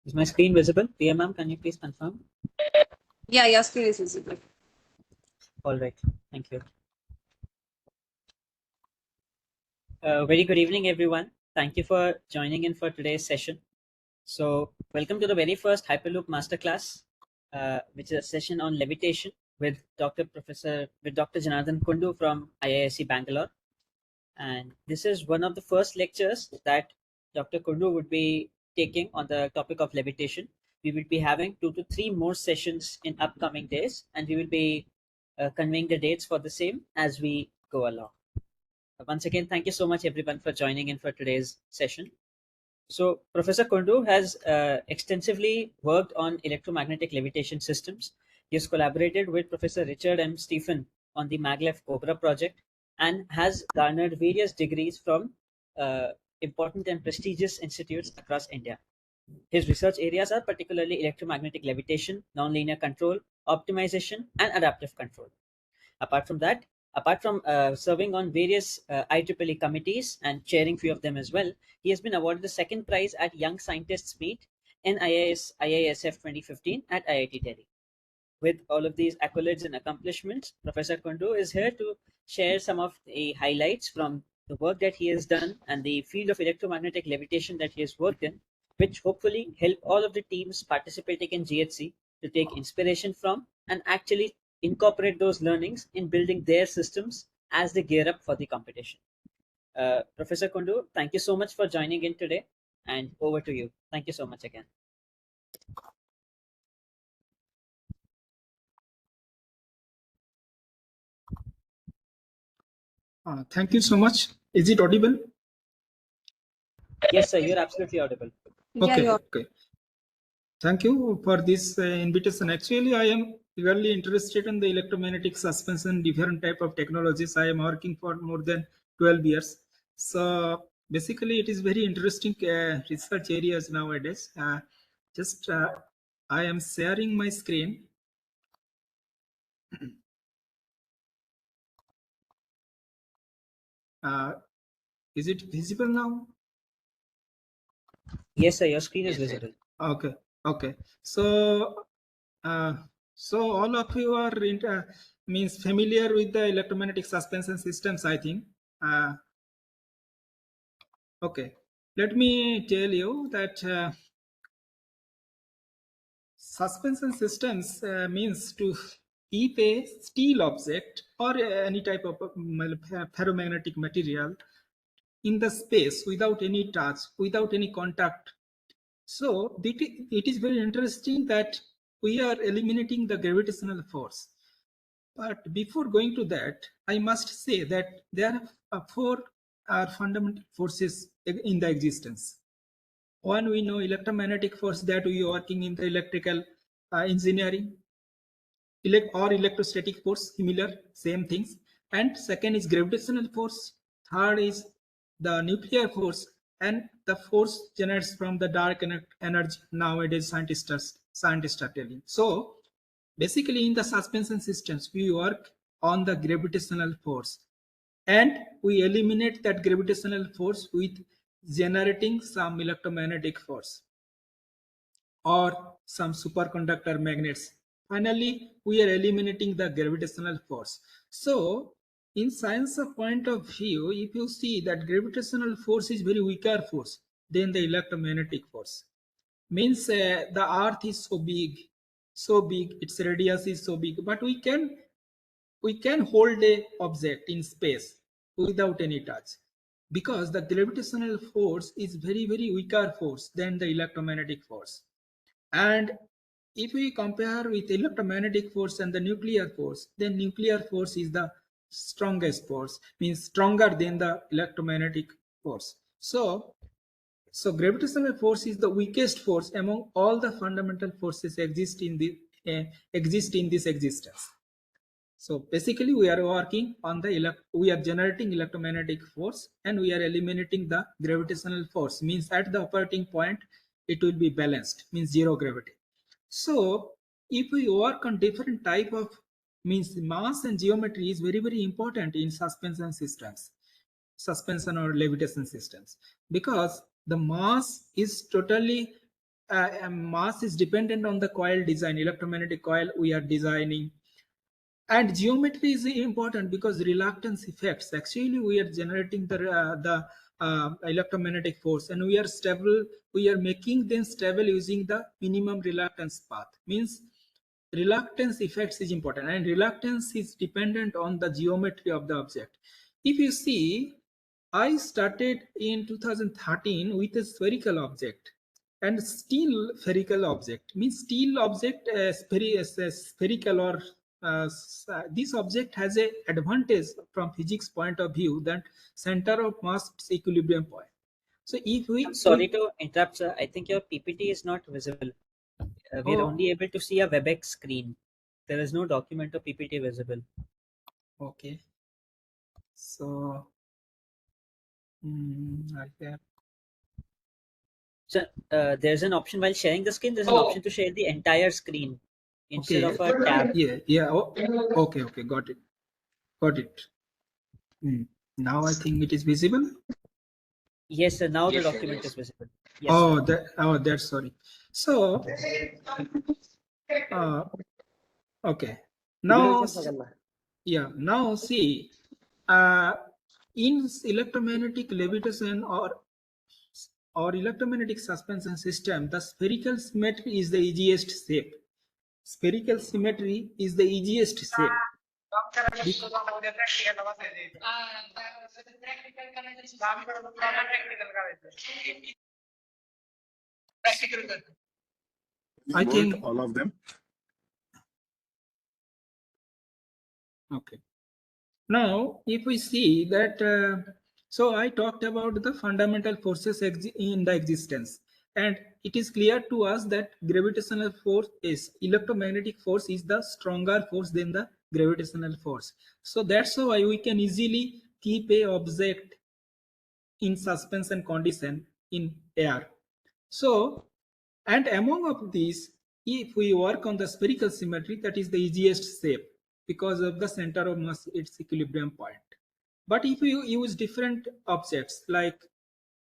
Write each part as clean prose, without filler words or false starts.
Is my screen visible? Priya ma'am, can you please confirm? Yeah, your screen is visible. All right, thank you. Very good evening, everyone. Thank you for joining in for today's session. So, welcome to the very first Hyperloop Masterclass, which is a session on levitation with Dr. Janardhan Kundu from IISc Bangalore. And this is one of the first lectures that Dr. Kundu would be taking on the topic of levitation. We will be having 2 to 3 more sessions in upcoming days, and we will be conveying the dates for the same as we go along. Once again, thank you so much, everyone, for joining in for today's session. So, Professor Kundu has extensively worked on electromagnetic levitation systems. He has collaborated with Professor Richard M. Stephen on the maglev Cobra project and has garnered various degrees from uh, important and prestigious institutes across India. His research areas are particularly electromagnetic levitation, nonlinear control, optimization, and adaptive control. Apart from that, apart from serving on various IEEE committees and chairing few of them as well, he has been awarded the second prize at Young Scientists Meet in IISF 2015 at IIT Delhi. With all of these accolades and accomplishments, Professor Kundu is here to share some of the highlights from the work that he has done and the field of electromagnetic levitation that he has worked in, which hopefully help all of the teams participating in GHC to take inspiration from and actually incorporate those learnings in building their systems as they gear up for the competition. Professor Kundu, thank you so much for joining in today, and over to you. Thank you so much again. Thank you so much. Is it audible? Yes, sir, you're absolutely audible. Okay, Yeah, okay. Thank you for this invitation. Actually, I am really interested in the electromagnetic suspension, different type of technologies. I am working for more than 12 years. So basically, it is very interesting research areas nowadays. I am sharing my screen. Is it visible now? Yes, sir, your screen is visible. Okay, okay. So, so all of you are means familiar with the electromagnetic suspension systems, I think. Okay, let me tell you that suspension systems means to keep a steel object or any type of ferromagnetic material in the space without any touch, without any contact. So it is very interesting that we are eliminating the gravitational force. But before going to that, I must say that there are four fundamental forces in the existence. One, we know electromagnetic force that we are working in the electrical engineering, or electrostatic force, similar, same things. And second is gravitational force. Third is the nuclear force, and the force generates from the dark energy. Nowadays, scientists are telling. So basically, in the suspension systems, we work on the gravitational force, and we eliminate that gravitational force with generating some electromagnetic force or some superconductor magnets. Finally, we are eliminating the gravitational force. So, in science of point of view, if you see that gravitational force is very weaker force than the electromagnetic force, means the Earth is so big, its radius is so big, but we can hold a object in space without any touch, because the gravitational force is very weaker force than the electromagnetic force. And if we compare with electromagnetic force and the nuclear force, then nuclear force is the strongest force, means stronger than the electromagnetic force. So gravitational force is the weakest force among all the fundamental forces exist in this existence. So basically, we are working on we are generating electromagnetic force, and we are eliminating the gravitational force. Means at the operating point, it will be balanced, means zero gravity. So if we work on different type of, means mass and geometry is very important in suspension systems, suspension or levitation systems, because the mass is totally mass is dependent on the coil design, electromagnetic coil we are designing. And geometry is important because reluctance effects. Actually, we are generating the electromagnetic force, and we are stable. We are making them stable using the minimum reluctance path. Means reluctance effects is important, and reluctance is dependent on the geometry of the object. If you see, I started in 2013 with a spherical object, and steel spherical object means steel object spherical, or this object has a advantage from physics point of view that center of mass equilibrium point. So if I'm we sorry to interrupt, sir. I think your PPT is not visible. We're oh, only able to see a WebEx screen. There is no document or PPT visible. okay, so I have, So there's an option while sharing the screen. There's an option to share the entire screen instead okay, of a tab. yeah, oh, okay, got it. Now I think it is visible. Yes, sir. Now the document is visible. Yes, sir. That's sorry. So uh, okay, now yeah, now see, uh, in electromagnetic levitation or electromagnetic suspension system, the spherical symmetry is the easiest shape. Spherical symmetry is the easiest shape. I think all of them. okay. Now, if we see that, so I talked about the fundamental forces in the existence, and it is clear to us that gravitational force is electromagnetic force is the stronger force than the gravitational force. So that's why we can easily keep a object in suspension condition in air. So, and among of these, if we work on the spherical symmetry, that is the easiest shape because of the center of mass, its equilibrium point. But if you use different objects like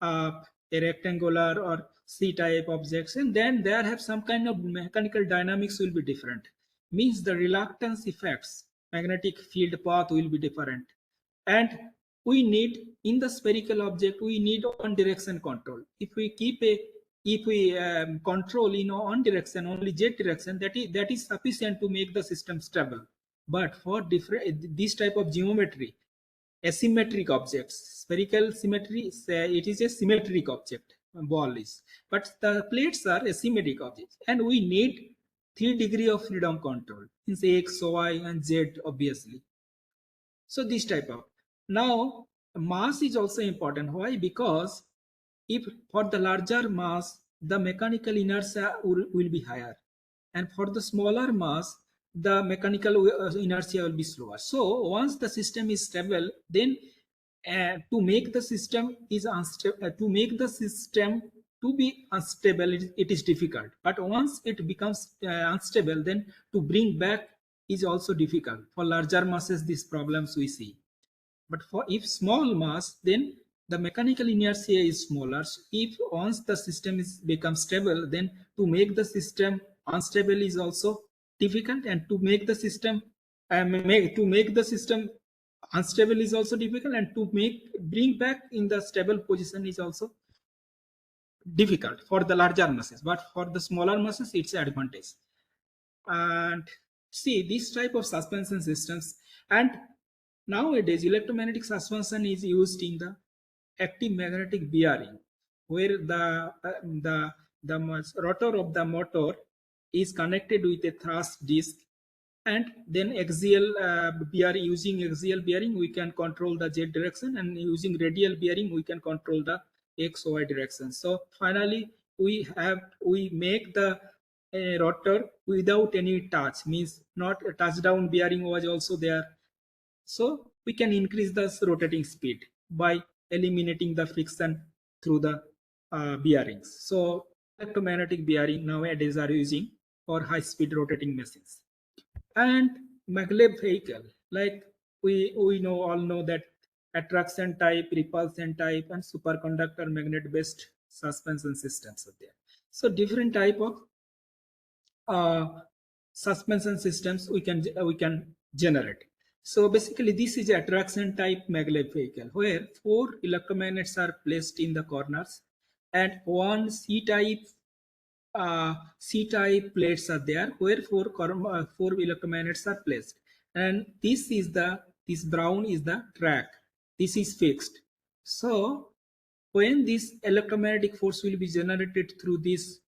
uh, a rectangular or C-type objects, and then there have some kind of mechanical dynamics will be different. Means the reluctance effects, magnetic field path will be different. And we need, in the spherical object, we need one direction control. If we keep a, if we control in one direction, only z direction, that is sufficient to make the system stable. But for different this type of geometry, asymmetric objects, spherical symmetry, it is a symmetric object, ball is, but the plates are asymmetric objects, and we need 3 degree of freedom control, means x, y, and z obviously. So this type of, now mass is also important. Why? Because if for the larger mass the mechanical inertia will be higher, and for the smaller mass the mechanical inertia will be slower. So once the system is stable, then to make the system is unstable, to make the system to be unstable, it is difficult. But once it becomes unstable, then to bring back is also difficult. For larger masses, these problems we see. But for if small mass, then the mechanical inertia is smaller. So if once the system is becomes stable, then to make the system unstable is also difficult, and to make the system unstable is also difficult, and to bring back in the stable position is also difficult for the larger masses. But for the smaller masses, it's an advantage. And see this type of suspension systems, and nowadays electromagnetic suspension is used in the active magnetic bearing, where the rotor of the motor is connected with a thrust disc, and then axial bearing, using axial bearing we can control the z direction, and using radial bearing we can control the x, y direction. So finally we make the rotor without any touch, means not a touchdown bearing was also there. So we can increase the rotating speed by eliminating the friction through the bearings. So electromagnetic bearing nowadays are using for high speed rotating machines. And maglev vehicle, like we know all know that attraction type, repulsion type, and superconductor magnet based suspension systems are there. So different type of suspension systems we can generate. So basically, this is a traction type maglev vehicle where four electromagnets are placed in the corners and one C-type plates are there where four electromagnets are placed. And this brown is the track. This is fixed. So when this electromagnetic force will be generated through this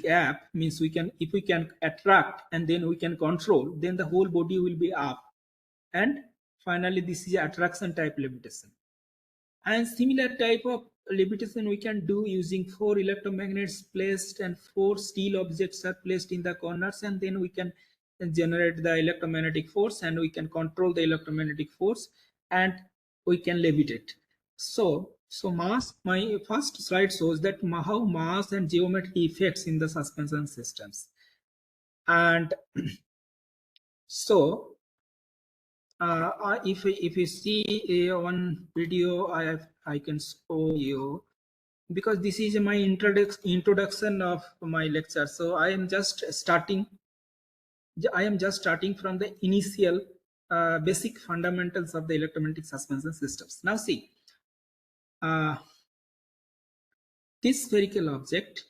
gap, means we can, if we can attract and then we can control, then the whole body will be up. And finally, this is attraction type levitation. And similar type of levitation we can do using four electromagnets placed and four steel objects are placed in the corners, and then we can generate the electromagnetic force and we can control the electromagnetic force and we can levitate. So mass, my first slide shows that how mass and geometry effects in the suspension systems. And so if you see one video, I can show you, because this is my introduction of my lecture. So I am just starting from the initial basic fundamentals of the electromagnetic suspension systems. Now see, uh, this spherical object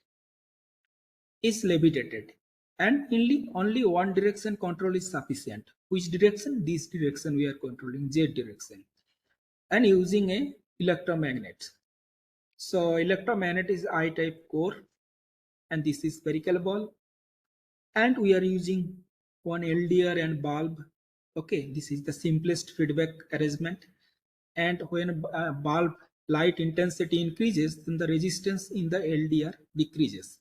is levitated and only one direction control is sufficient. Which direction? This direction we are controlling, Z direction, and using a electromagnet. So electromagnet is I-type core and this is spherical ball, and we are using one LDR and bulb. Okay, this is the simplest feedback arrangement. And when bulb light intensity increases, then the resistance in the LDR decreases.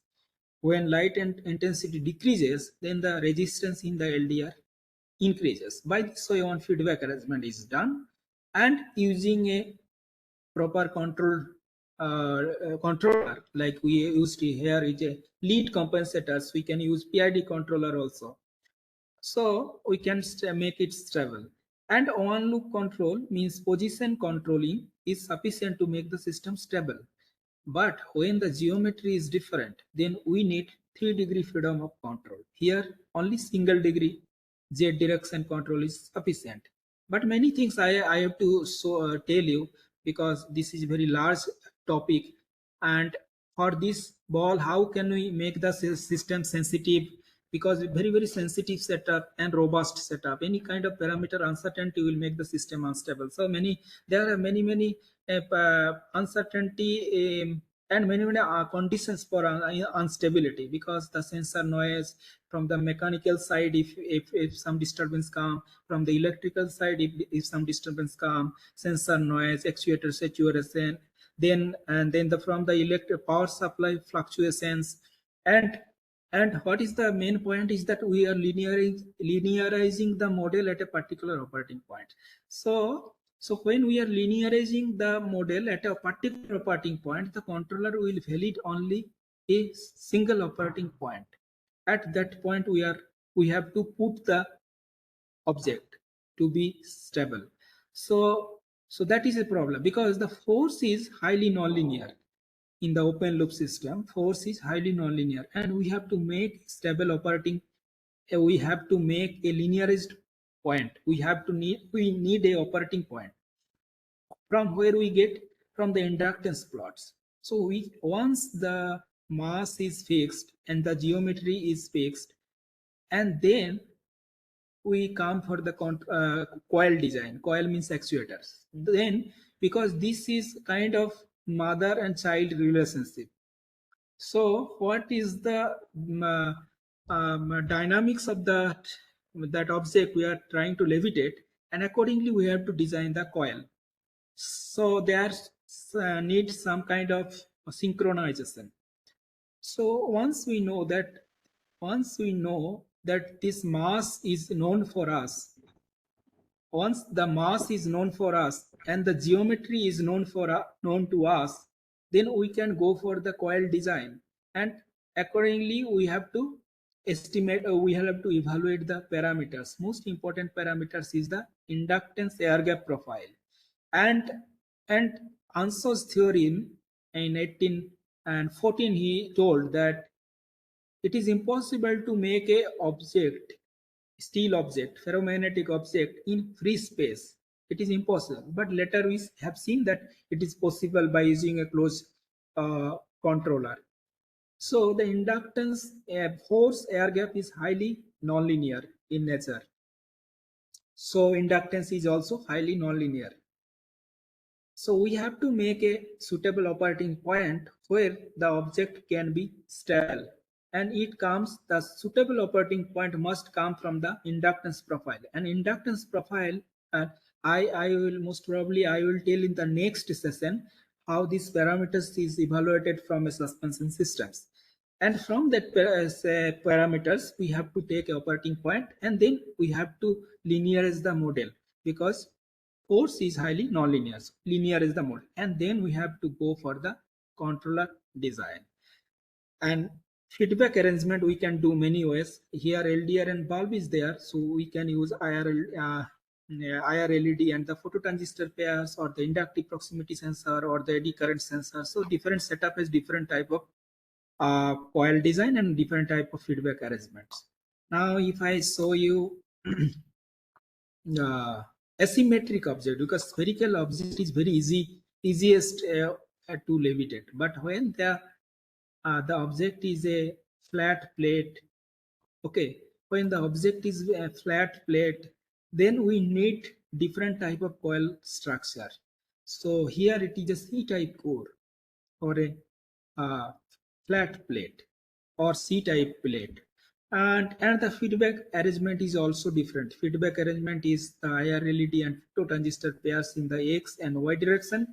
When light and intensity decreases, then the resistance in the LDR increases. By this way, one feedback arrangement is done, and using a proper controller like we used here is a lead compensators. We can use PID controller also, so we can make it stable. And one loop control means position controlling is sufficient to make the system stable. But when the geometry is different, then we need 3-degree freedom of control. Here, only single degree Z direction control is sufficient. But many things I have to tell you, because this is very large topic. And for this ball, how can we make the system sensitive? Because very sensitive setup and robust setup, any kind of parameter uncertainty will make the system unstable. So there are many uncertainty and many conditions for instability, because the sensor noise from the mechanical side, if some disturbance come, from the electrical side, if some disturbance come, sensor noise, actuator saturation, then from the electric power supply fluctuations. And what is the main point is that we are linearizing the model at a particular operating point. So when we are linearizing the model at a particular operating point, the controller will validate only a single operating point. At that point, we have to put the object to be stable. So that is a problem, because the force is highly nonlinear. In the open loop system, force is highly nonlinear, and we have to make stable operating. We have to make a linearized point. We need a operating point from where we get from the inductance plots. So once the mass is fixed and the geometry is fixed, and then we come for the coil design. Coil means actuators. Then, because this is kind of mother and child relationship, so what is the dynamics of that object we are trying to levitate, and accordingly we have to design the coil. So there needs some kind of synchronization. So once we know that this mass is known for us, once the mass is known for us and the geometry is known to us, then we can go for the coil design, and accordingly we have to estimate, or we have to evaluate the parameters. Most important parameters is the inductance air gap profile. And Anson's theorem in and 14 he told that it is impossible to make a object, steel object, ferromagnetic object in free space. It is impossible. But later we have seen that it is possible by using a closed controller. So the inductance force air gap is highly nonlinear in nature. So inductance is also highly nonlinear. So we have to make a suitable operating point where the object can be stable. And the suitable operating point must come from the inductance profile. And inductance profile, I will most probably, I will tell in the next session how these parameters is evaluated from a suspension systems. And from that parameters, we have to take a operating point, and then we have to linearize the model, because force is highly nonlinear. So linear is the model. And then we have to go for the controller design. And feedback arrangement we can do many ways. Here LDR and bulb is there, so we can use IR LED and the phototransistor pairs, or the inductive proximity sensor, or the eddy current sensor. So different setup has different type of coil design and different type of feedback arrangements. Now if I show you asymmetric object, because spherical object is very easiest to levitate, but when the object is a flat plate, okay, when the object is a flat plate, then we need different type of coil structure. So here it is a C-type core, or a flat plate, or C-type plate. And the feedback arrangement is also different. Feedback arrangement is the IR LED and phototransistor pairs in the X and Y direction,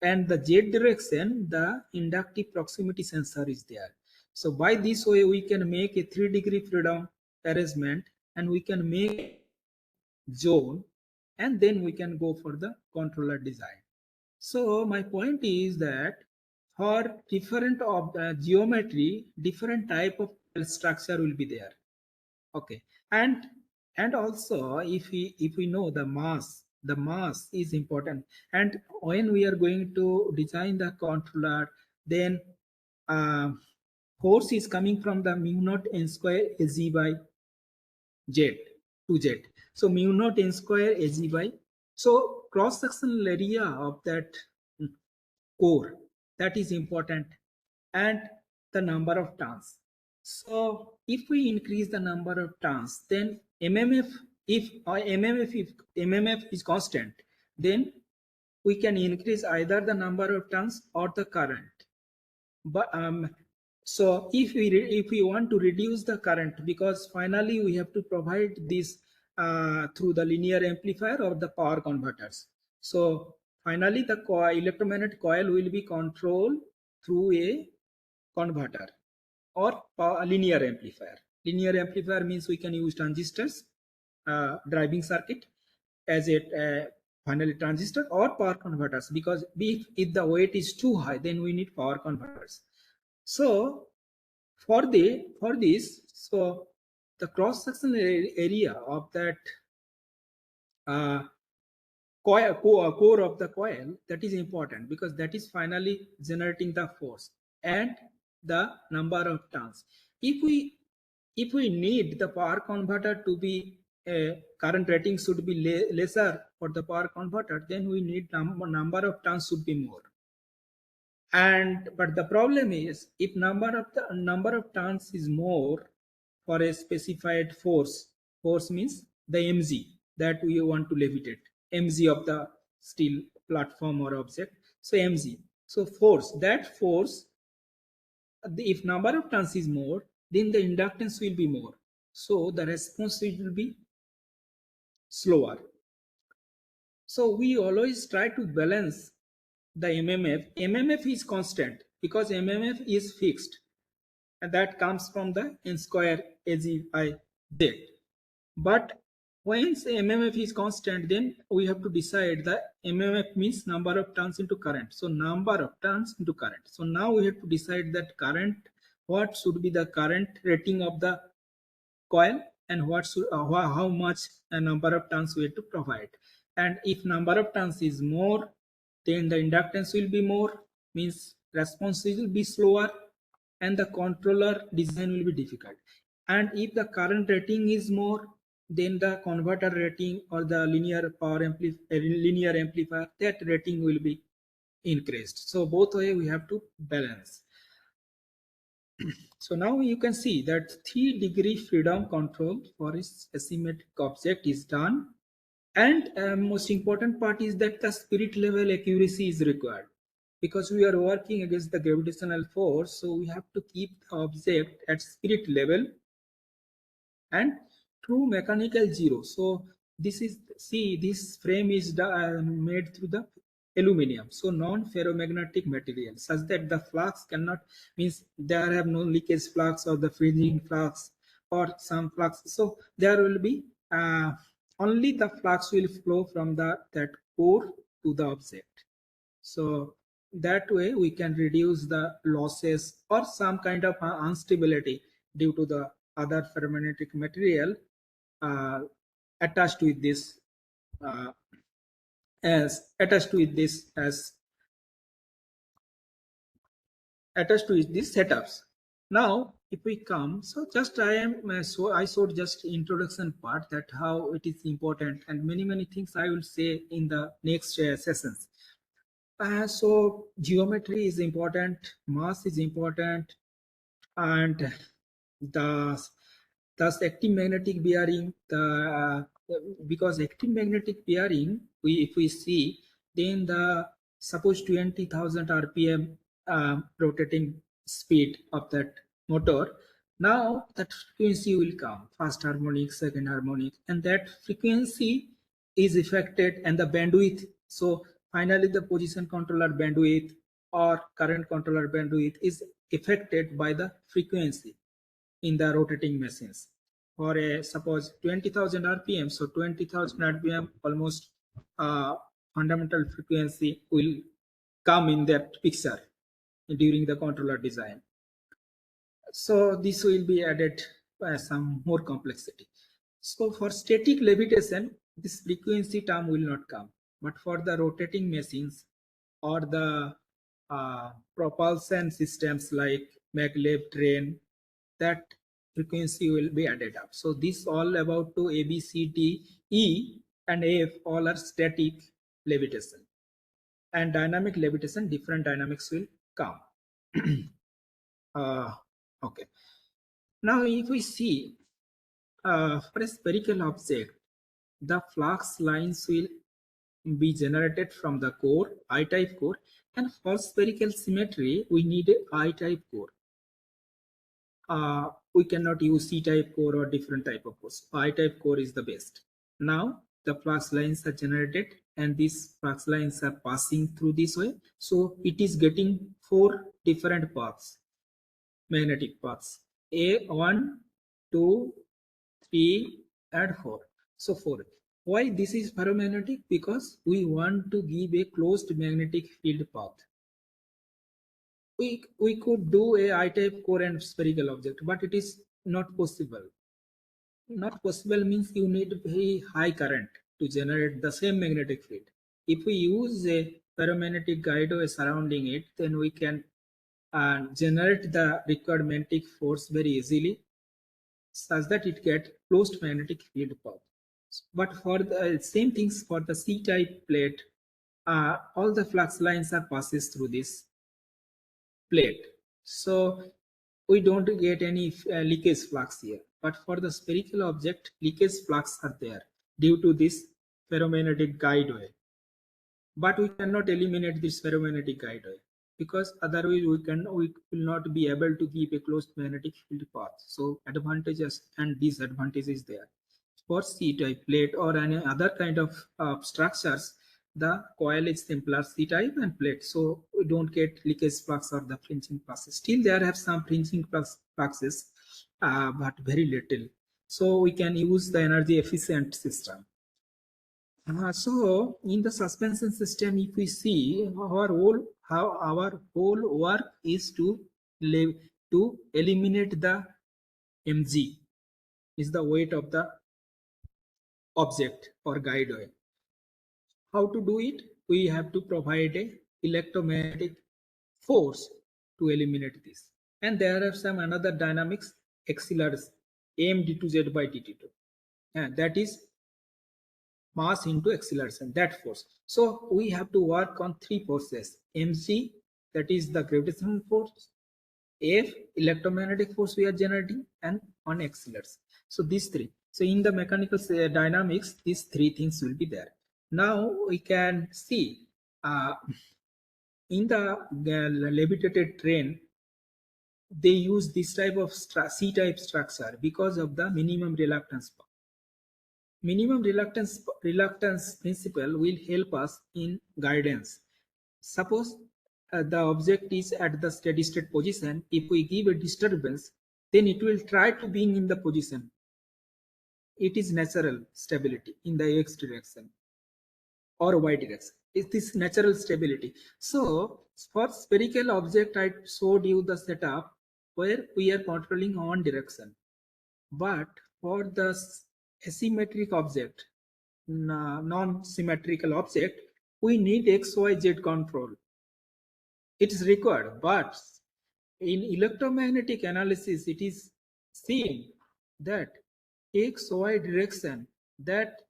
and the Z direction, the inductive proximity sensor is there. So by this way, we can make a 3-degree freedom arrangement, and we can make zone, and then we can go for the controller design. So my point is that for different of geometry, different type of structure will be there. Okay, and also if we know the mass is important. And when we are going to design the controller, then force is coming from the mu naught n square Az by z to z. So mu naught n square Az by, so cross sectional area of that core, that is important, and the number of turns. So if we increase the number of turns, then if MMF is constant, then we can increase either the number of turns or the current. But so if we want to reduce the current, because finally we have to provide this through the linear amplifier or the power converters. So finally the electromagnetic coil will be controlled through a converter or linear amplifier. Linear amplifier means we can use transistors, driving circuit as a finally transistor, or power converters, because if the weight is too high, then we need power converters. So for this, so the cross sectional area of that core of the coil, that is important, because that is finally generating the force and the number of turns. If we need the power converter to be current rating should be lesser for the power converter, then we need number of turns should be more. And but the problem is, if number of turns is more for a specified force means the mg that we want to levitate, mg of the steel platform or object. So mg, so that force, if number of turns is more, then the inductance will be more, so the response will be slower. So we always try to balance the MMF. MMF is constant because MMF is fixed, and that comes from the n square Az by z. But once MMF is constant, then we have to decide the MMF means number of turns into current. So number of turns into current. So now we have to decide that current, what should be the current rating of the coil, and what should how much a number of turns we have to provide. And if number of turns is more, then the inductance will be more, means response will be slower, and the controller design will be difficult. And if the current rating is more, then the converter rating or the linear amplifier, that rating will be increased. So both way we have to balance. So now you can see that 3-degree freedom control for its asymmetric object is done. And most important part is that the spirit level accuracy is required, because we are working against the gravitational force. So we have to keep the object at spirit level and true mechanical zero. So this is, see, this frame is made through the aluminum, so non-ferromagnetic material, such that the flux cannot, means there have no leakage flux or the freezing flux or some flux. So there will be only the flux will flow from that core to the object. So that way we can reduce the losses or some kind of instability due to the other ferromagnetic material uh, attached with this uh, as attached to these setups. Now, if we come, so just I showed just introduction part, that how it is important, and many things I will say in the next sessions. So geometry is important, mass is important, and the thus active magnetic bearing. Because active magnetic bearing, if we see, then the suppose 20,000 RPM rotating speed of that motor. Now that frequency will come, first harmonic, second harmonic, and that frequency is affected, and the bandwidth. So finally the position controller bandwidth or current controller bandwidth is affected by the frequency in the rotating machines. For a suppose 20,000 RPM, so 20,000 RPM almost fundamental frequency will come in that picture during the controller design. So this will be added some more complexity. So for static levitation, this frequency term will not come, but for the rotating machines or the propulsion systems like maglev train, that frequency will be added up. So this all about to A, B, C, D, E, and F all are static levitation. And dynamic levitation, different dynamics will come. Okay. Now if we see for a spherical object, the flux lines will be generated from the core, I-type core, and for spherical symmetry, we need a I-type core. We cannot use C-type core or different type of cores. I-type core is the best. Now the flux lines are generated, and these flux lines are passing through this way. So it is getting 4 different paths, magnetic paths: A1, 2, 3, and 4. So 4. Why this is ferromagnetic? Because we want to give a closed magnetic field path. We could do a I-type core and spherical object, but it is not possible. Not possible means you need very high current to generate the same magnetic field. If we use a ferromagnetic guide surrounding it, then we can generate the required magnetic force very easily, such that it get closed magnetic field path. But for the same things for the C-type plate, all the flux lines are passes through this plate. So we don't get any leakage flux here. But for the spherical object, leakage flux are there due to this ferromagnetic guide wire. But we cannot eliminate this ferromagnetic guide wire, because otherwise we will not be able to keep a closed magnetic field path. So advantages and disadvantages there. For C-type plate or any other kind of structures, the coil is simpler, C-type and plate, so we don't get leakage flux or the fringing fluxes. Still there have some fringing fluxes, but very little. So we can use the energy efficient system. So in the suspension system, if we see how our whole work is to eliminate the mg, is the weight of the object or guide wire. How to do it? We have to provide a electromagnetic force to eliminate this. And there are some another dynamics accelerators m d2z by dt2, and that is mass into acceleration, that force. So we have to work on three forces: mc, that is the gravitational force; f, electromagnetic force we are generating; and on acceleration. So these three. So in the mechanical dynamics, these three things will be there. Now we can see in the levitated train, they use this type of C-type structure because of the minimum reluctance. Minimum reluctance principle will help us in guidance. Suppose the object is at the steady state position. If we give a disturbance, then it will try to being in the position. It is natural stability in the x direction or y direction. It is natural stability. So for spherical object, I showed you the setup where we are controlling one direction. But for the asymmetric object, non-symmetrical object, we need XYZ control. It is required, but in electromagnetic analysis, it is seen that XY direction, that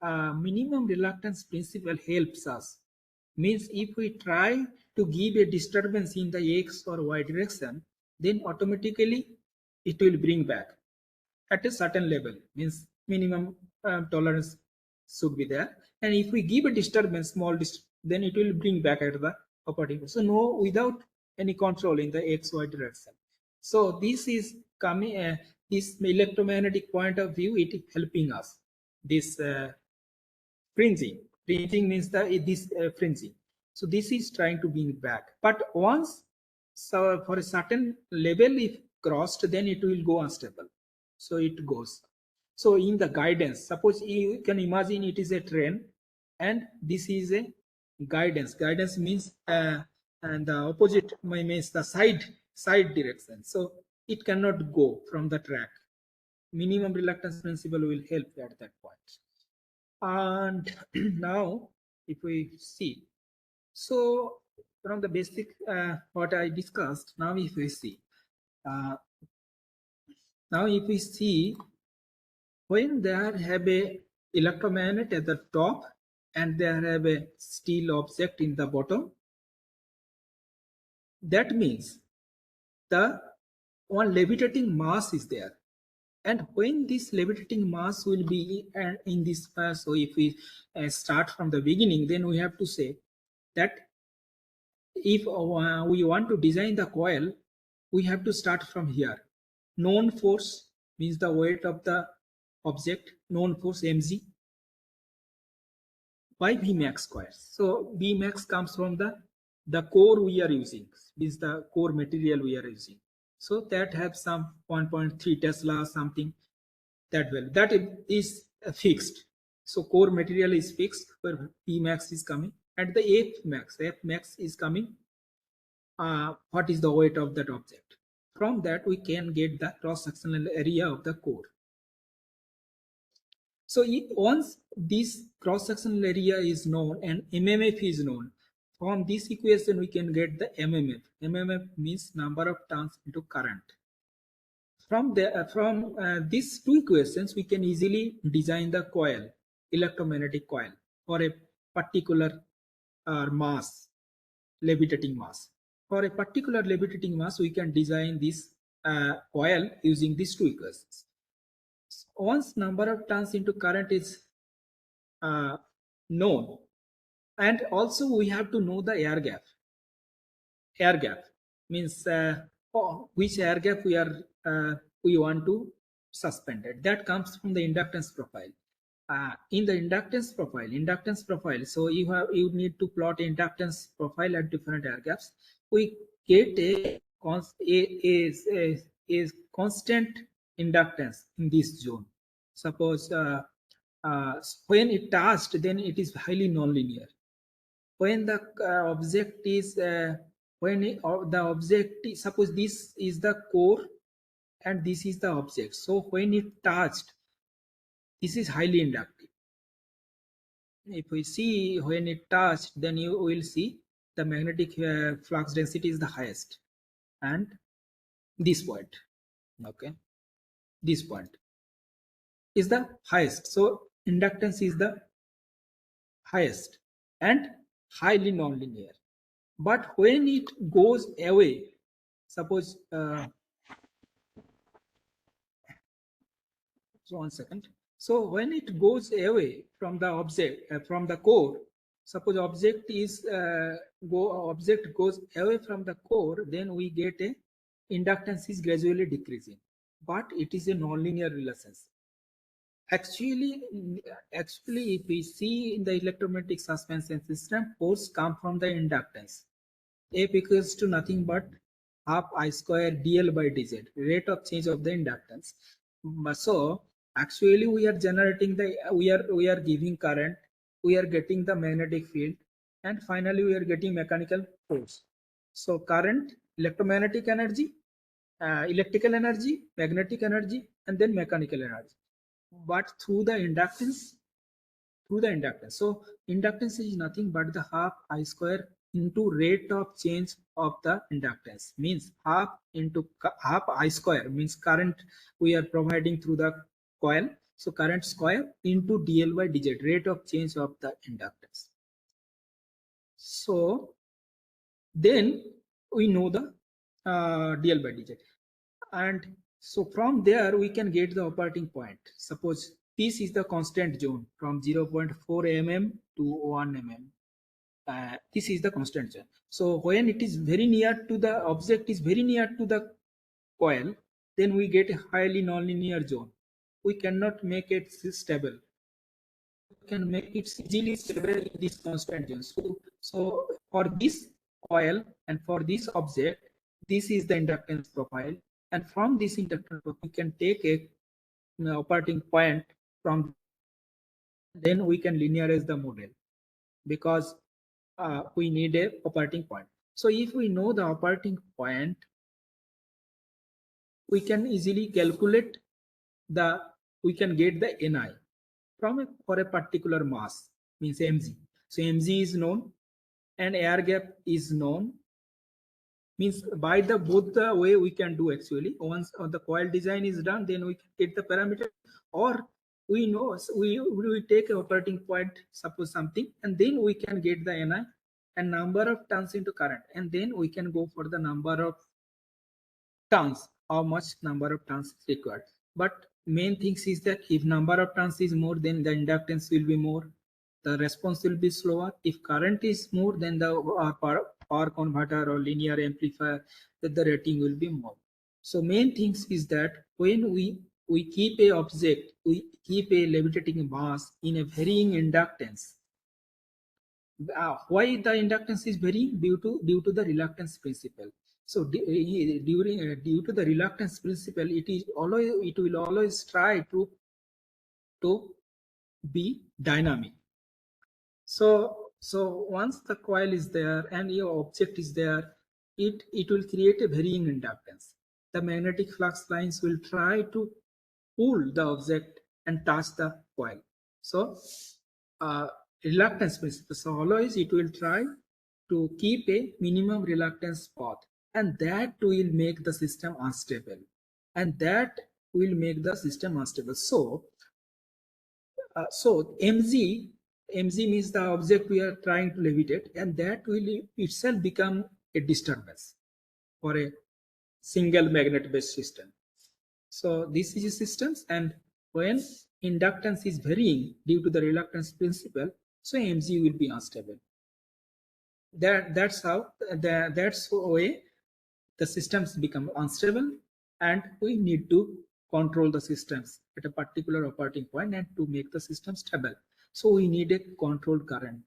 minimum reluctance principle helps us. Means if we try to give a disturbance in the X or Y direction, then automatically it will bring back at a certain level, means minimum tolerance should be there. And if we give a disturbance, then it will bring back at the operating. So no, without any control in the XY direction. So this is coming, this electromagnetic point of view, it is helping us. This fringing. Fringing means this fringing. So this is trying to bring it back. But once, so for a certain level, if crossed, then it will go unstable. So it goes. So in the guidance, suppose you can imagine it is a train, and this is a guidance. Guidance means and the opposite means the side direction. So it cannot go from the track. Minimum reluctance principle will help at that point. And now if we see, so from the basic what I discussed, now if we see, now if we see, when there have a electromagnet at the top and there have a steel object in the bottom, that means the one levitating mass is there. And when this levitating mass will be in this, so if we start from the beginning, then we have to say that if we want to design the coil, we have to start from here. Known force means the weight of the object, known force mg by Vmax square. So Vmax comes from the core we are using, is the core material we are using. So that has some 1.3 Tesla something, that value that is fixed. So core material is fixed where Pmax is coming, and the Fmax is coming. What is the weight of that object? From that we can get the cross-sectional area of the core. So once this cross-sectional area is known and MMF is known, from this equation we can get the MMF. MMF means number of turns into current. From these two equations, we can easily design the coil, electromagnetic coil, for a particular mass, levitating mass. For a particular levitating mass, we can design this coil using these two equations. Once number of turns into current is known, and also we have to know the air gap. Air gap means which air gap we want to suspend it. That comes from the inductance profile. In the inductance profile, so you need to plot inductance profile at different air gaps. We get a constant inductance in this zone. Suppose when it touched, then it is highly nonlinear. When the object is the object is, suppose this is the core and this is the object, so when it touched, this is highly inductive. If we see when it touched, then you will see the magnetic flux density is the highest, and this point, okay, this point is the highest. So inductance is the highest and highly nonlinear. But when it goes away, suppose so 1 second. So when it goes away from the object, from the core, suppose object goes away from the core, then we get a inductance is gradually decreasing, but it is a nonlinear relationship. Actually, if we see in the electromagnetic suspension system, force come from the inductance. F equals to nothing but half I square dl by dz, rate of change of the inductance. So actually we are generating the, we are giving current, we are getting the magnetic field, and finally we are getting mechanical force. So current, electromagnetic energy, electrical energy, magnetic energy, and then mechanical energy. But through the inductance, So inductance is nothing but the half I square into rate of change of the inductance, means half into half I square means current we are providing through the coil. So current square into dl by dz, rate of change of the inductance. So then we know the dl by dz, and so from there we can get the operating point. Suppose this is the constant zone from 0.4 mm to 1 mm. This is the constant zone. So when it is very near to the object, is very near to the coil, then we get a highly nonlinear zone. We cannot make it stable. We can make it easily stable in this constant zone. So for this coil and for this object, this is the inductance profile, and from this inductance we can take a operating point from, then we can linearize the model, because we need a operating point. So if we know the operating point, we can easily calculate the, we can get the Ni from for a particular mass, means mg. So mg is known and air gap is known, means by the both the way we can do. Actually once the coil design is done, then we can get the parameter, or we know, so we take a operating point, suppose something, and then we can get the Ni and number of turns into current, and then we can go for the number of turns, how much number of turns is required. But main things is that if number of turns is more, then the inductance will be more, the response will be slower. If current is more, then the power converter or linear amplifier, that the rating will be more. So main things is that when we keep a object, we keep a levitating mass in a varying inductance. Why the inductance is varying? Due to the reluctance principle. So due to the reluctance principle, it will always try to be dynamic. So once the coil is there and your object is there, it will create a varying inductance. The magnetic flux lines will try to pull the object and touch the coil. So reluctance principle. So always it will try to keep a minimum reluctance path, and that will make the system unstable, and that will make the system unstable. So mg means the object we are trying to levitate, and that will itself become a disturbance for a single magnet based system. So this is a systems, and when inductance is varying due to the reluctance principle, so mg will be unstable. That's way the systems become unstable, and we need to control the systems at a particular operating point and to make the system stable. So we need a controlled current.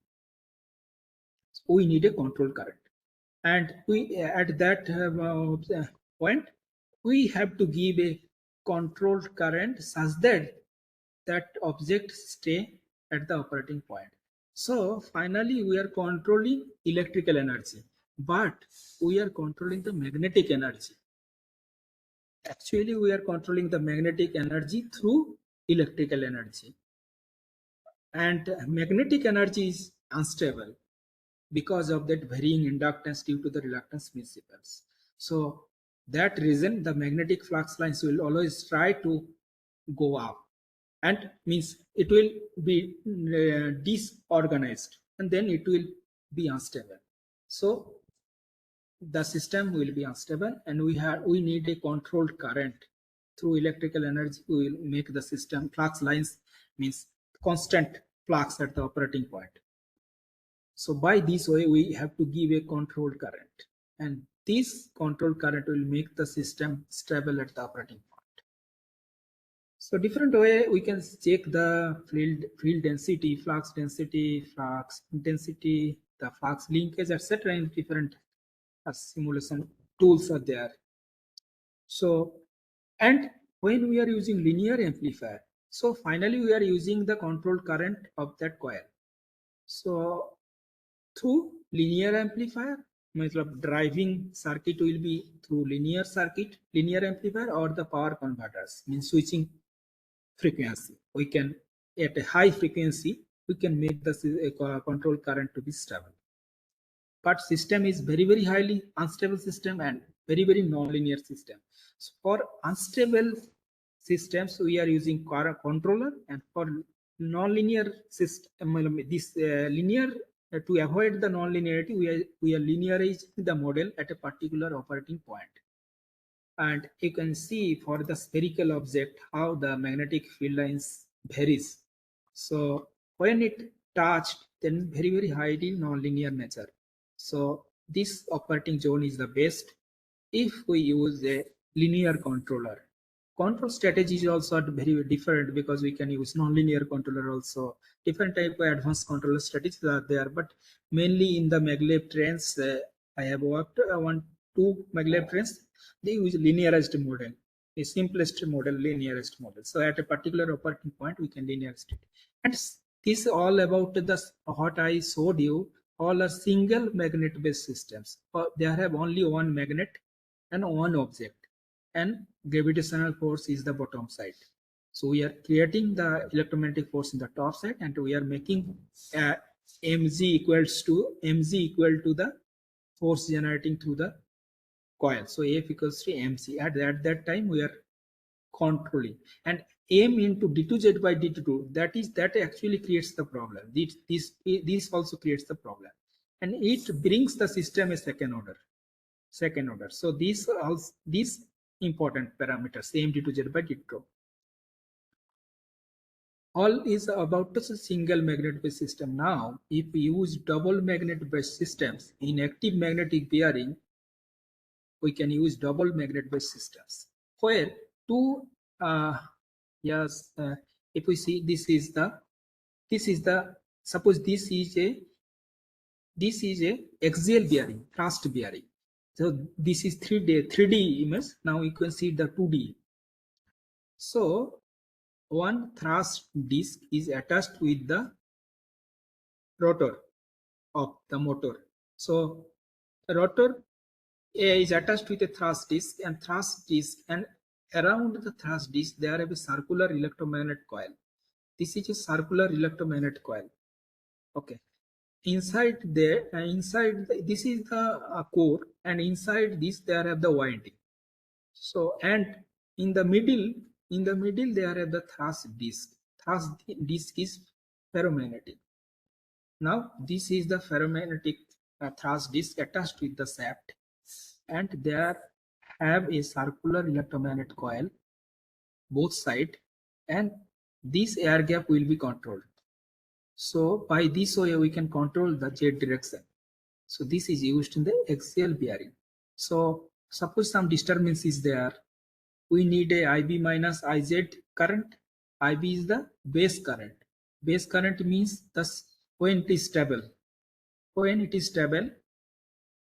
And we at that point we have to give a controlled current such that that object stay at the operating point. So finally we are controlling electrical energy, but we are controlling the magnetic energy. Actually we are controlling the magnetic energy through electrical energy, and magnetic energy is unstable. because of that varying inductance due to the reluctance principles. So that reason the magnetic flux lines will always try to go up, and means it will be disorganized, and then it will be unstable. So the system will be unstable, and we need a controlled current through electrical energy. We will make the system flux lines, means constant flux at the operating point. So by this way, we have to give a controlled current, and this controlled current will make the system stable at the operating point. So different way we can check the field density, flux intensity, the flux linkage, etc. in different simulation tools are there. So, and when we are using linear amplifier, so finally we are using the controlled current of that coil. So through linear amplifier, driving circuit will be through linear circuit, linear amplifier, or the power converters, means switching frequency. We can, at a high frequency, we can make the control current to be stable. But system is very highly unstable system and very non-linear system. So for unstable systems, we are using controller, and for non-linear system, this linear, to avoid the non-linearity, we are linearizing the model at a particular operating point. And you can see for the spherical object how the magnetic field lines varies. So when it touched, then very highly non-linear nature. So this operating zone is the best if we use a linear controller. Control strategy is also very different, because we can use non-linear controller also. Different type of advanced controller strategies are there, but mainly in the maglev trains, I have worked two maglev trains. They use linearized model, a simplest model, linearized model. So at a particular operating point, we can linearize it. And this all about the what I showed you. All are single magnet-based systems. They have only one magnet and one object, and gravitational force is the bottom side. So we are creating the electromagnetic force in the top side, and we are making mg equal to the force generating through the coil. So F equals to mc. At that time we are controlling, and m into d2z by d2, that actually creates the problem. This also creates the problem, and it brings the system a second order. So these important parameters, m d2z by d2. All is about the single magnet based system. Now if we use double magnet based systems in active magnetic bearing, we can use double magnet based systems where two if we see, this is the suppose this is a axial bearing, thrust bearing. So this is 3D image. Now you can see the 2D. So one thrust disc is attached with the rotor of the motor. So the rotor is attached with a thrust disc, and around the thrust disc there is a circular electromagnet coil. This is a circular electromagnet coil. Okay. Inside this is the core, and inside this there have the winding. So, and in the middle there have the thrust disc. Thrust disc is ferromagnetic. Now this is the ferromagnetic thrust disc attached with the shaft, and there have a circular electromagnet coil both side, and this air gap will be controlled. So by this way we can control the z direction. So this is used in the axial bearing. So suppose some disturbance is there, we need a IB minus IZ current. IB is the base current. Base current means when it is stable. When it is stable,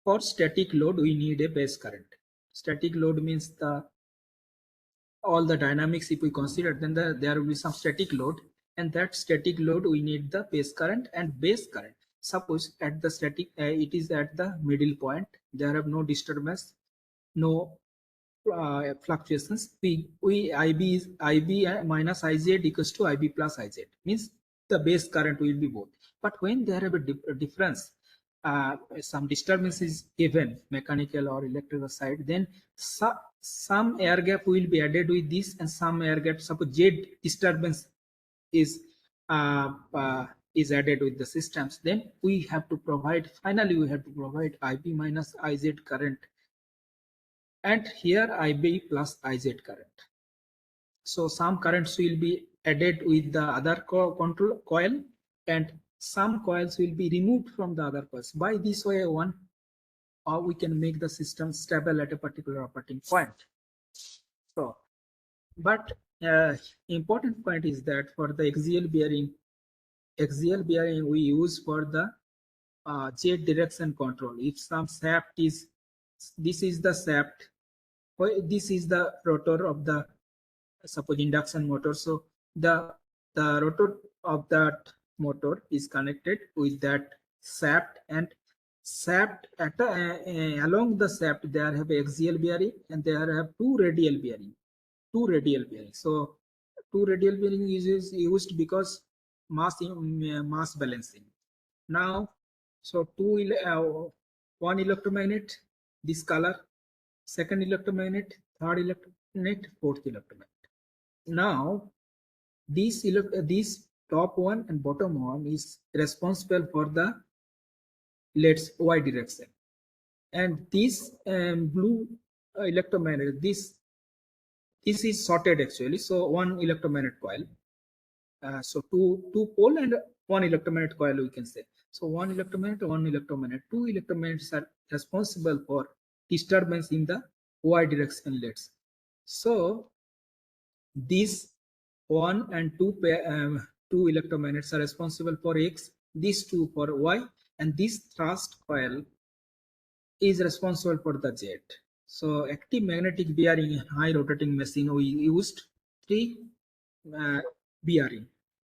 for static load we need a base current. Static load means all the dynamics if we consider, then there will be some static load, and that static load we need the base current. And base current, suppose at the static it is at the middle point, there have no disturbance, no fluctuations. We IB minus IZ equals to IB plus IZ, means the base current will be both. But when there have a difference, some disturbance is given, mechanical or electrical side, then some air gap will be added with this, and some air gap, suppose Z disturbance is uh, uh, is added with the systems, then we have to provide, finally we have to provide IB minus IZ current, and here IB plus IZ current. So some currents will be added with the other control coil, and some coils will be removed from the other coils. By this way, we can make the system stable at a particular operating point. So, but important point is that for the axial bearing we use for the Z direction control. If some shaft is, this is the shaft, this is the rotor of the, suppose, induction motor. So the rotor of that motor is connected with that shaft, and shaft at along the shaft there have axial bearing, and there have two radial bearing. So two radial bearing is used because mass balancing. Now, so one electromagnet, this color, second electromagnet, third electromagnet, fourth electromagnet. Now, this top one and bottom one is responsible for the, let's, y direction, and this blue electromagnet, this is sorted actually. So one electromagnet coil, so two pole and one electromagnet coil, we can say. So one electromagnet, two electromagnets are responsible for disturbance in the y direction, let's. So these one and two electromagnets are responsible for x, these two for y, and this thrust coil is responsible for the z. So active magnetic bearing in high rotating machine, we used three bearing,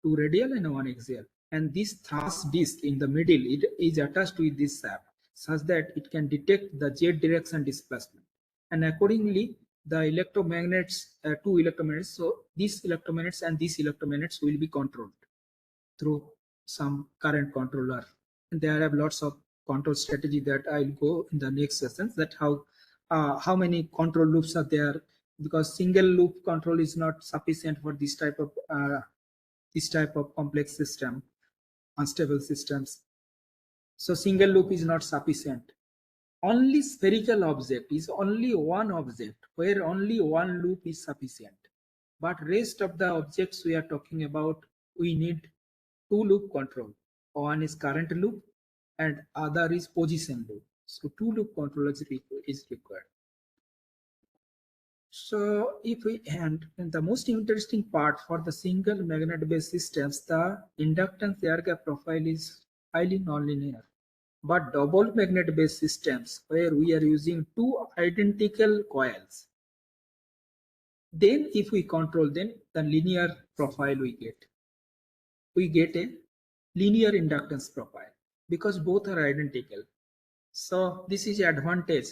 two radial and one axial, and this thrust disc in the middle, it is attached with this shaft such that it can detect the z direction displacement, and accordingly the electromagnets, two electromagnets, so these electromagnets and these electromagnets will be controlled through some current controller. And there are lots of control strategy that I'll go in the next sessions, that how many control loops are there, because single loop control is not sufficient for this type of complex system, unstable systems. So single loop is not sufficient. Only spherical object is only one object where only one loop is sufficient. But rest of the objects we are talking about, we need two loop control. One is current loop and other is position loop. So two loop control is required. So if we, and the most interesting part for the single magnet based systems, the inductance air gap profile is highly nonlinear. But double magnet based systems, where we are using two identical coils, then if we control, then the linear profile we get a linear inductance profile because both are identical. So this is advantage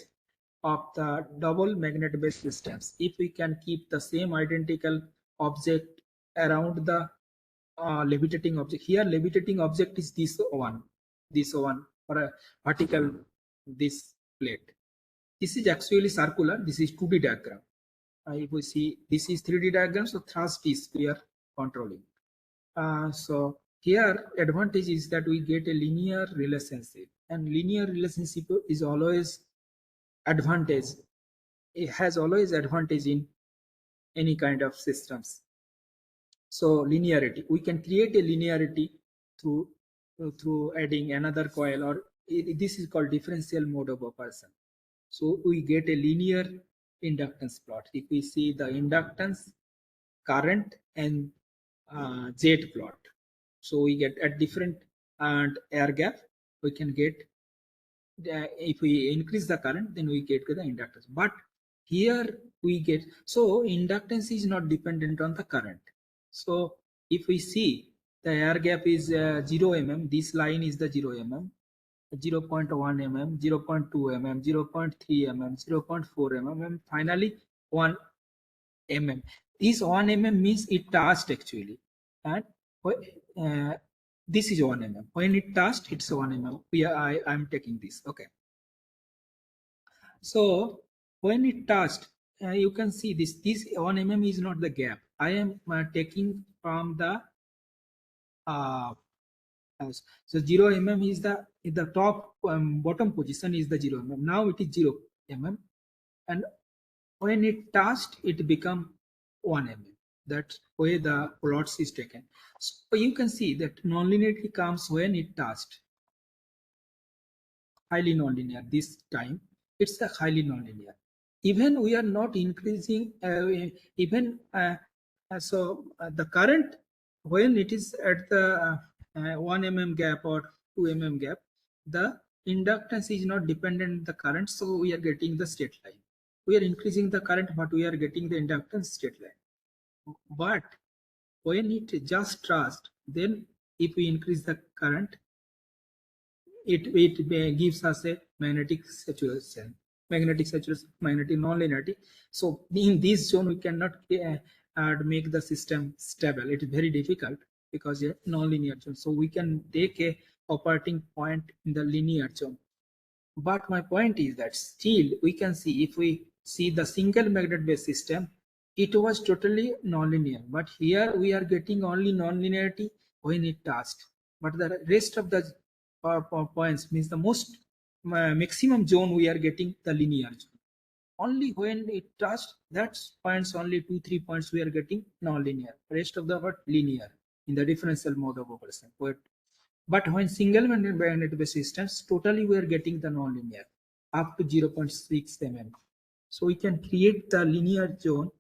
of the double magnet based systems. If we can keep the same identical object around the levitating object, here levitating object is this one for a vertical, this plate. This is actually circular, this is 2D diagram. If we see, this is 3D diagram, so thrust is we are controlling. So here advantage is that we get a linear relationship, and linear relationship is always advantage. It has always advantage in any kind of systems. So linearity, we can create a linearity through adding another coil, or this is called differential mode of operation. So we get a linear inductance plot. If we see the inductance, current, and Z plot, so we get at different and air gap, we can get, if we increase the current, then we get the inductance. But here we get, so inductance is not dependent on the current. So if we see the air gap is 0 mm, this line is the 0 mm, 0.1 mm, 0.2 mm, 0.3 mm, 0.4 mm, and finally 1 mm. This 1 mm means it touched actually, and This is 1 mm. When it touched, it's 1 mm. I'm taking this. Okay. So when it touched, you can see this 1 mm is not the gap. I am taking from the so 0 mm is the top bottom position is the 0 mm. Now it is 0 mm, and when it touched, it become 1 mm. That's where the plots is taken. So you can see that nonlinearity comes when it touched. Highly nonlinear this time. It's a highly nonlinear. Even we are not increasing, the current, when it is at the 1 mm gap or 2 mm gap, the inductance is not dependent on the current, so we are getting the straight line. We are increasing the current, but we are getting the inductance straight line. But when it just trust, then if we increase the current, it gives us a magnetic saturation, magnetic nonlinearity. So in this zone, we cannot make the system stable. It is very difficult because a nonlinear zone. So we can take a operating point in the linear zone. But my point is that still we can see, if we see the single magnet based system, it was totally nonlinear. But here we are getting only nonlinearity when it touched. But the rest of the points, means the most maximum zone, we are getting the linear zone. Only when it touched, that's points, only 2-3 points we are getting nonlinear. Rest of the what linear in the differential mode of operation. But when single magnet based systems, totally we are getting the nonlinear up to 0.6 mm. So we can create the linear zone,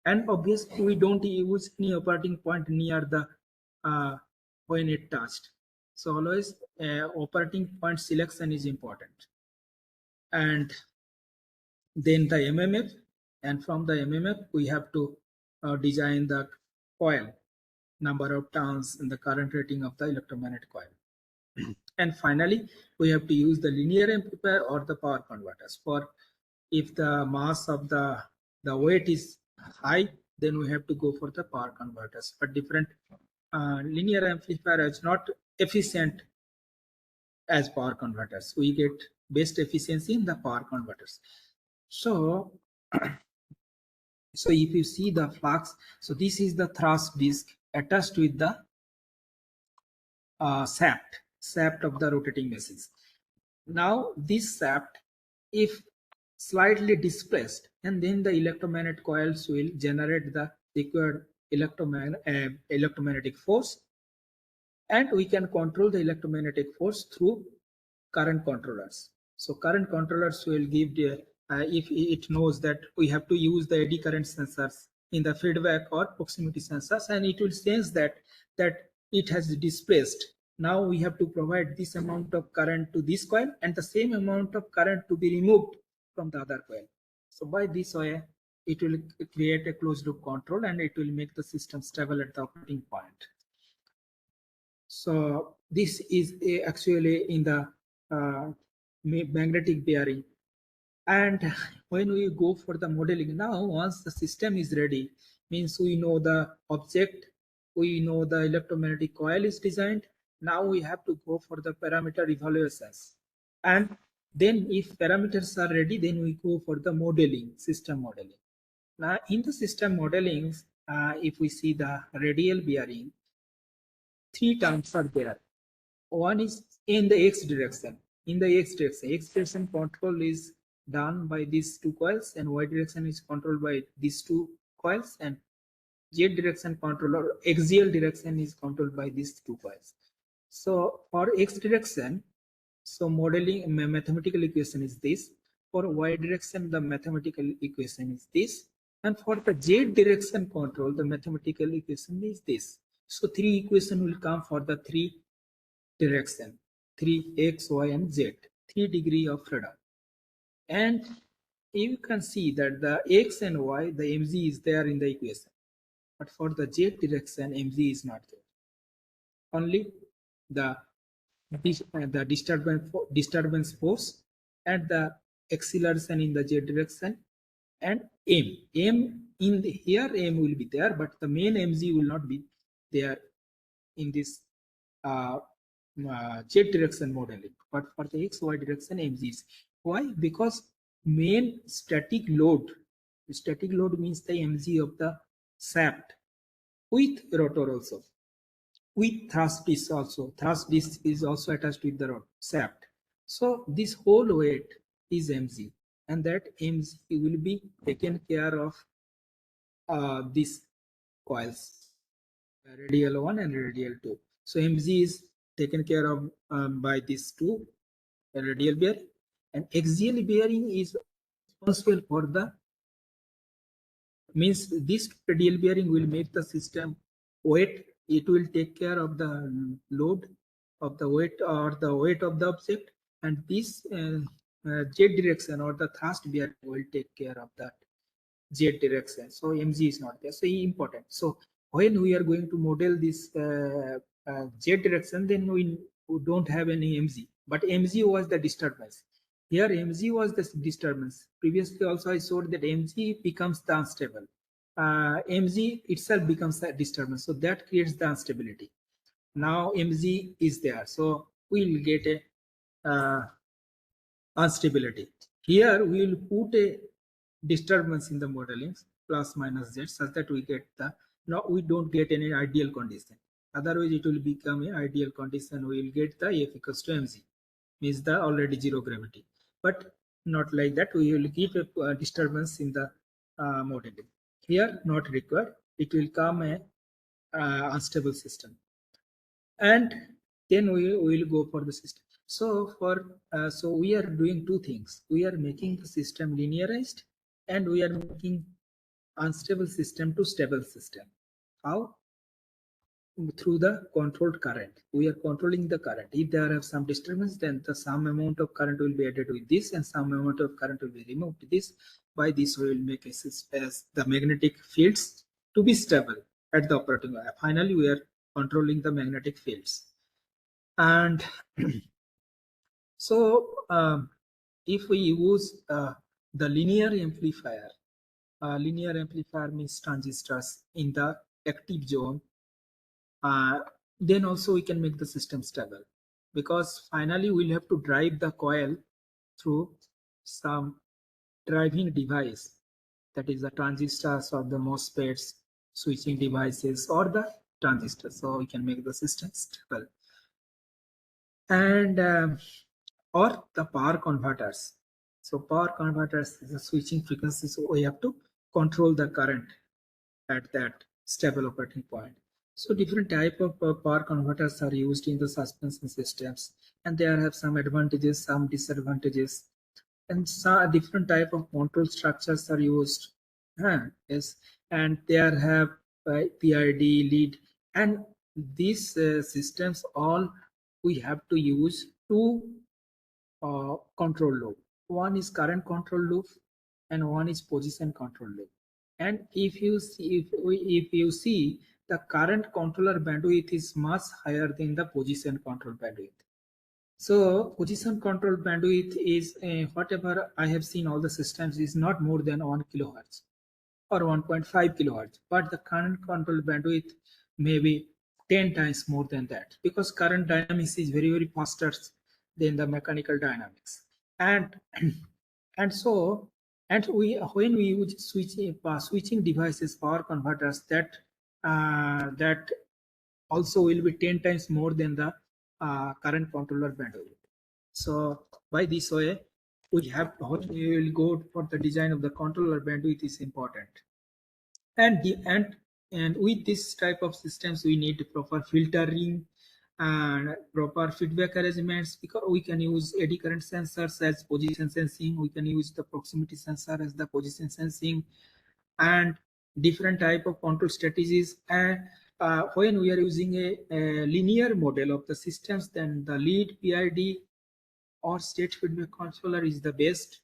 and obviously we don't use any operating point near the when it touched. So always operating point selection is important. And then the MMF, and from the MMF we have to design the coil, number of turns, and the current rating of the electromagnetic coil. And finally, we have to use the linear amplifier or the power converters. For if the mass of the weight is high, then we have to go for the power converters. But different linear amplifier is not efficient as power converters. We get best efficiency in the power converters. So, so if you see the flux, so this is the thrust disc attached with the shaft of the rotating machines. Now this shaft, if slightly displaced, and then the electromagnetic coils will generate the required electromagnetic force, and we can control the electromagnetic force through current controllers. So current controllers will give the, if it knows that we have to use the eddy current sensors in the feedback or proximity sensors, and it will sense that it has displaced. Now we have to provide this amount of current to this coil and the same amount of current to be removed from the other coil. So by this way, it will create a closed loop control, and it will make the system stable at the operating point. So this is actually in the magnetic bearing. And when we go for the modeling, now once the system is ready, means we know the object, we know the electromagnetic coil is designed. Now we have to go for the parameter evaluations. And then if parameters are ready, then we go for the modeling, system modeling. Now in the system modeling, if we see the radial bearing, 3 terms are there. One is in the x direction. In the x direction control is done by these two coils, and y direction is controlled by these two coils, and z direction control or axial direction is controlled by these two coils. So for x direction, so modeling mathematical equation is this. For y direction, the mathematical equation is this. And for the z direction control, the mathematical equation is this. So 3 equation will come for the 3 direction, 3 x, y, and z, 3 degree of freedom. And you can see that the x and y, the mg is there in the equation. But for the z direction, mg is not there. Only the disturbance force and the acceleration in the z direction, and m in the, here m will be there, but the main mg will not be there in this Z direction modeling, but for the X, Y direction MGs. Why? Because main static load means the MG of the shaft with rotor also, with thrust disc also. Thrust disc is also attached with the shaft. So this whole weight is mg, and that mg will be taken care of these coils, radial 1 and radial 2. So mg is taken care of by these two radial bearing, and axial bearing is responsible for the, means this radial bearing will make the system weight. It will take care of the load of the weight or the weight of the object, and this z direction or the thrust bearing will take care of that z direction. So mg is not there, so important. So when we are going to model this z direction, then we don't have any mg, but mg was the disturbance. Here mg was the disturbance. Previously also I showed that mg becomes the unstable. Mg itself becomes the disturbance, so that creates the instability. Now mg is there, so we will get a instability. Here we will put a disturbance in the modeling plus minus z, such that we get the, now we don't get any ideal condition. Otherwise it will become an ideal condition. We will get the f equals to mg, means the already zero gravity, but not like that. We will keep a disturbance in the modeling. Here not required. It will come a unstable system, and then we will go for the system. So for so we are doing two things. We are making the system linearized, and we are making unstable system to stable system. How? Through the controlled current. We are controlling the current. If there are some disturbance, then the some amount of current will be added with this, and some amount of current will be removed with this. By this we will make a system as the magnetic fields to be stable at the operating area. Finally we are controlling the magnetic fields. And so if we use the linear amplifier means transistors in the active zone, then also we can make the system stable, because finally we'll have to drive the coil through some driving device, that is the transistors or the MOSFETs, switching devices, or the transistors, so we can make the system stable. And or the power converters. So power converters is a switching frequency, so we have to control the current at that stable operating point. So different type of power converters are used in the suspension systems, and they have some advantages, some disadvantages, and some different type of control structures are used. Yes, and there have PID, lead, and these systems all we have to use two control loop. One is current control loop, and one is position control loop. And if you see, if you see, the current controller bandwidth is much higher than the position control bandwidth. So position control bandwidth is whatever I have seen all the systems is not more than 1 kilohertz or 1.5 kilohertz, but the current control bandwidth may be 10 times more than that, because current dynamics is very faster than the mechanical dynamics. And and so, and we when we use switching devices, power converters, that also will be 10 times more than the current controller bandwidth. So by this way, we will go for the design of the controller bandwidth is important. And with this type of systems, we need proper filtering and proper feedback arrangements, because we can use eddy current sensors as position sensing, we can use the proximity sensor as the position sensing, and different type of control strategies. And when we are using a linear model of the systems, then the lead, PID, or state feedback controller is the best.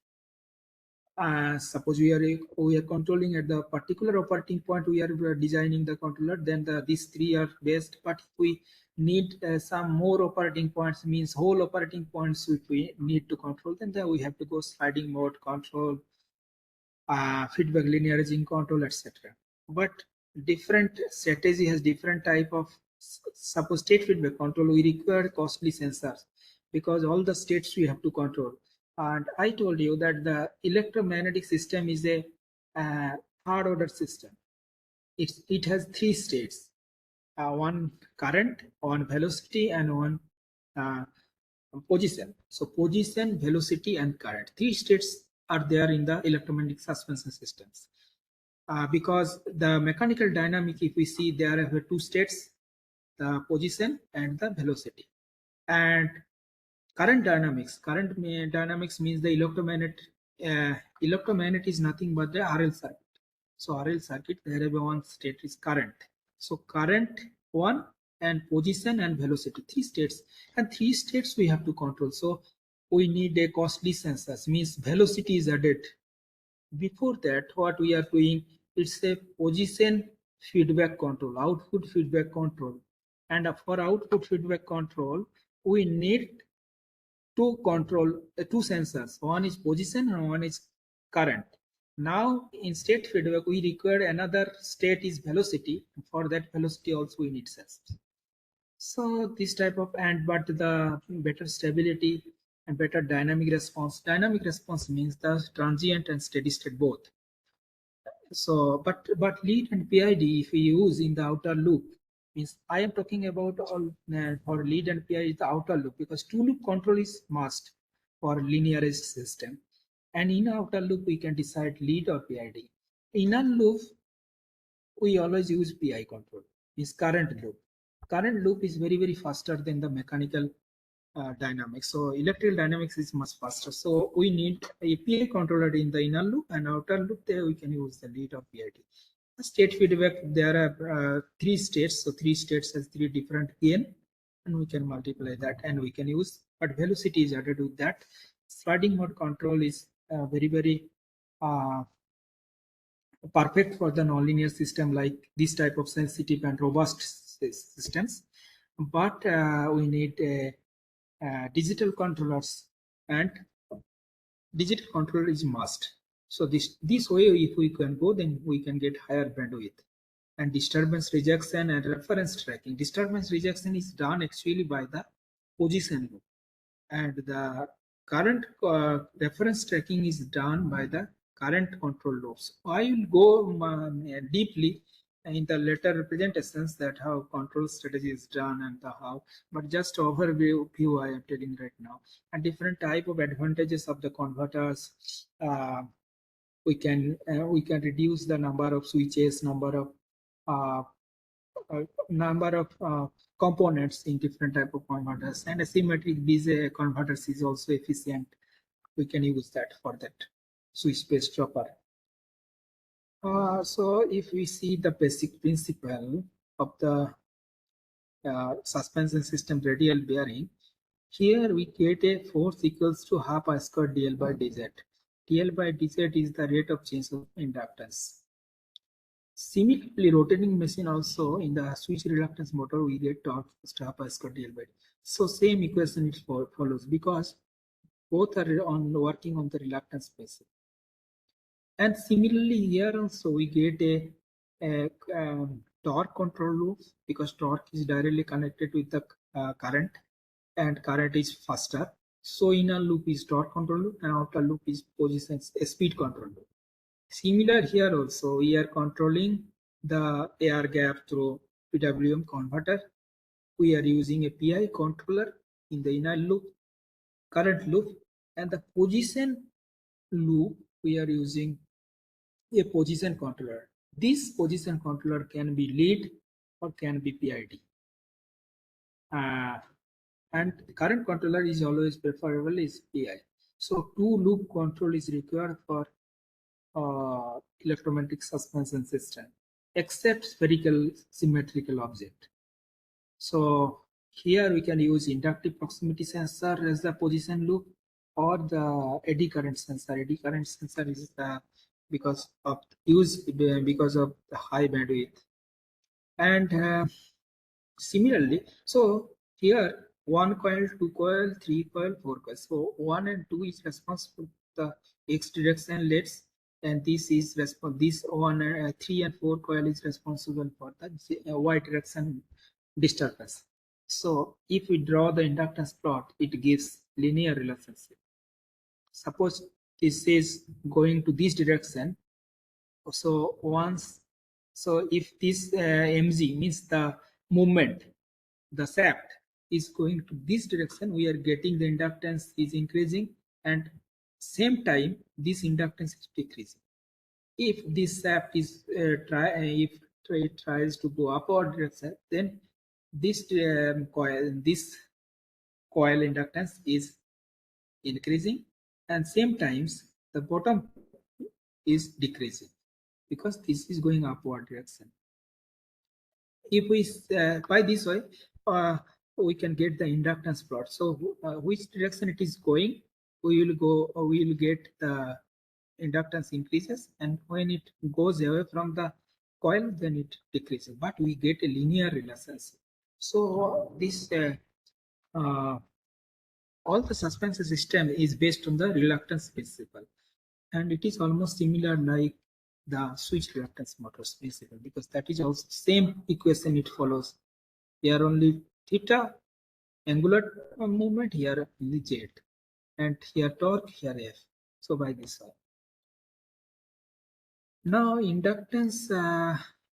Suppose we are controlling at the particular operating point, we are designing the controller, then these three are best. But if we need some more operating points, means whole operating points if we need to control, then we have to go sliding mode control, feedback linearizing control, etc. But different strategy has different type of suppose state feedback control, we require costly sensors because all the states we have to control. And I told you that the electromagnetic system is a third order system. It has three states, one current, one velocity, and one uh, position. So position, velocity, and current. Three states are there in the electromagnetic suspension systems. Because the mechanical dynamic, if we see, there are two states, the position and the velocity. And current dynamics means the electromagnet is nothing but the RL circuit. So RL circuit, there is one state is current. So current one, and position and velocity, three states, and three states we have to control. So we need a costly sensors, means velocity is added. Before that, what we are doing, it's a position feedback control, output feedback control. And for output feedback control, we need to control two sensors. One is position and one is current. Now in state feedback, we require another state is velocity. For that velocity also we need sensors. So this type of, and but the better stability and better dynamic response. Dynamic response means the transient and steady state both. So, but lead and PID, if we use in the outer loop, means I am talking about all for lead and PID the outer loop, because two loop control is must for linearized system, and in outer loop we can decide lead or PID. Inner loop we always use PI control, is current loop. Current loop is very faster than the mechanical dynamics. So electrical dynamics is much faster. So we need a PI controller in the inner loop, and outer loop there we can use the lead or PID. State feedback, there are three states. So three states has three different gain, and we can multiply that and we can use, but velocity is added with that. Sliding mode control is very uh, perfect for the nonlinear system like this type of sensitive and robust systems. But we need digital controllers, and digital controller is must. So this way, if we can go, then we can get higher bandwidth. And disturbance rejection and reference tracking. Disturbance rejection is done actually by the position loop, and the current reference tracking is done by the current control loops. I will go deeply in the later presentations that how control strategy is done and the how, but just overview I am telling right now. And different type of advantages of the converters. We can reduce the number of switches, uh, number of components in different type of converters, and asymmetric these converters is also efficient. We can use that for that switch based chopper. So if we see the basic principle of the suspension system radial bearing, here we get a force equals to half I square dl by dz. Dl by dz is the rate of change of inductance. Similarly, rotating machine also, in the switch reluctance motor, we get torque half I square dl by. So same equation it follows, because both are on working on the reluctance basis. And similarly here also we get a torque control loop, because torque is directly connected with the current, and current is faster. So inner loop is torque control loop, and outer loop is position speed control loop. Similar here also, we are controlling the air gap through PWM converter. We are using a PI controller in the inner loop, current loop, and the position loop we are using a position controller. This position controller can be lead or can be PID. And current controller is always preferable is PI. So two loop control is required for electromagnetic suspension system, except spherical symmetrical object. So here we can use inductive proximity sensor as the position loop, or the eddy current sensor. Eddy current sensor is the because of the high bandwidth. And similarly, so here 1 coil, 2 coil, 3 coil, 4 coil. So 1 and 2 is responsible for the x direction leads, and this is this 1 3 and 4 coil is responsible for the y direction disturbance. So if we draw the inductance plot, it gives linear relationship. Suppose this is going to this direction. So if this mg means the movement, the shaft is going to this direction, we are getting the inductance is increasing, and same time this inductance is decreasing. If this shaft is if it tries to go upward direction, then this coil inductance is increasing, and same times the bottom is decreasing because this is going upward direction. If we by this way, we can get the inductance plot. So which direction it is going, we will get the inductance increases, and when it goes away from the coil, then it decreases, but we get a linear relationship. So this all the suspension system is based on the reluctance principle, and it is almost similar like the switch reluctance motors principle, because that is also same equation it follows. Here only theta angular movement, here only z, and here torque, here f. So by this way. Now inductance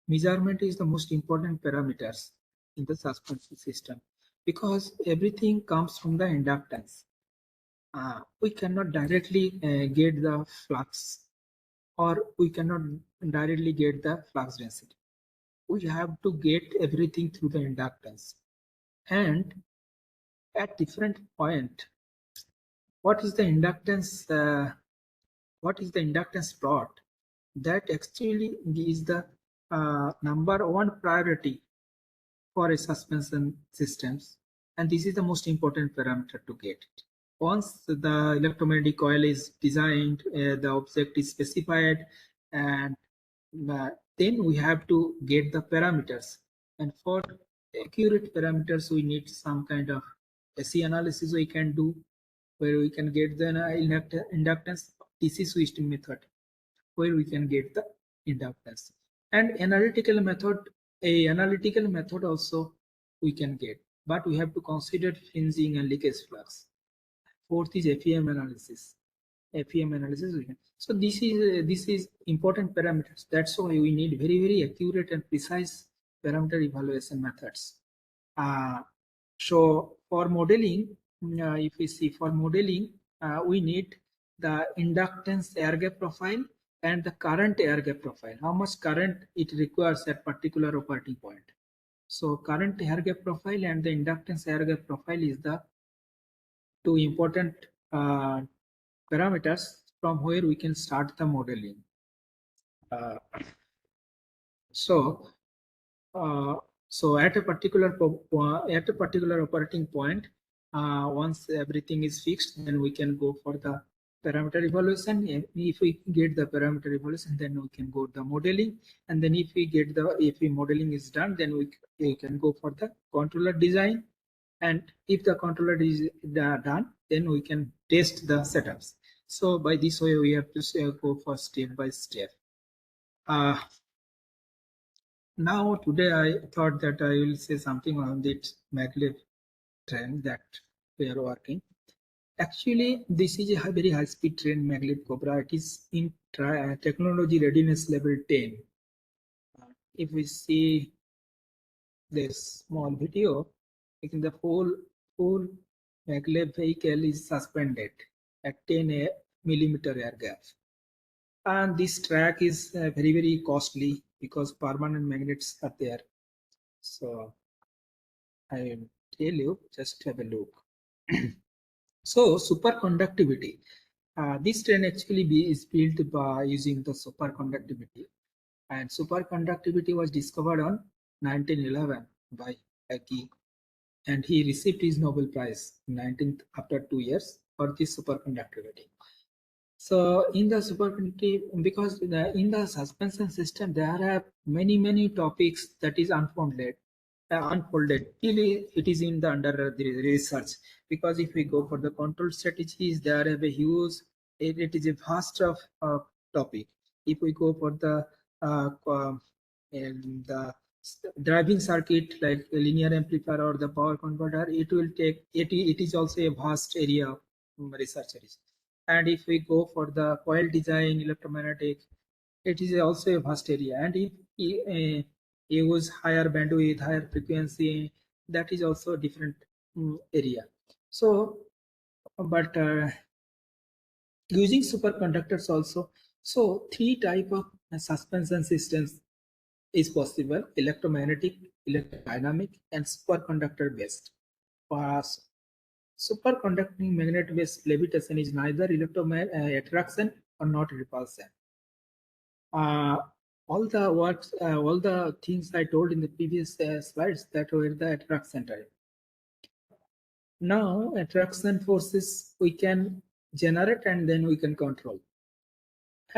measurement is the most important parameters in the suspension system, because everything comes from the inductance. We cannot directly get the flux, or we cannot directly get the flux density. We have to get everything through the inductance. And at different point, what is the inductance plot? That actually is the number one priority for a suspension systems, and this is the most important parameter to get it. Once the electromagnetic coil is designed, the object is specified, and then we have to get the parameters. And for accurate parameters, we need some kind of SE analysis we can do, where we can get the inductance. DC switched method, where we can get the inductance. And analytical method also we can get, but we have to consider fringing and leakage flux. Fourth is FEM analysis. We can. So this is important parameters. That's why we need very accurate and precise parameter evaluation methods. So for modeling, if we see for modeling, we need the inductance air gap profile and the current air gap profile. How much current it requires at particular operating point. So current air gap profile and the inductance air gap profile is the two important parameters from where we can start the modeling. So at a particular operating point, once everything is fixed, then we can go for the parameter evaluation. If we get the parameter evaluation, then we can go the modeling, and then if the modeling is done, then we can go for the controller design. And if the controller is done, then we can test the setups. So by this way, we have to go for step by step. Now today I thought that I will say something on this maglev train that we are working. Actually, this is a very high-speed train, maglev Cobra. It is in technology readiness level 10. If we see this small video, I think the whole maglev vehicle is suspended at 10 millimeter air gap. And this track is very costly because permanent magnets are there. So I will tell you, just have a look. So superconductivity. This train actually is built by using the superconductivity, and superconductivity was discovered on 1911 by Aki, and he received his Nobel Prize in 19th after 2 years for this superconductivity. So in the superconductivity, because in the suspension system there are many topics that is unfolded till it is in the under the research. Because if we go for the control strategies, there have a huge, it is a vast of topic. If we go for the driving circuit like a linear amplifier or the power converter, it will take it is also a vast area of research. And if we go for the coil design, electromagnetic, it is also a vast area. And if you use higher bandwidth, higher frequency, that is also a different area. So, but using superconductors also, so three type of suspension systems is possible: electromagnetic, electrodynamic, and superconductor based. For superconducting magnet based levitation is neither attraction or not repulsion. All the works, all the things I told in the previous slides, that were the attraction type. Now attraction forces we can generate and then we can control.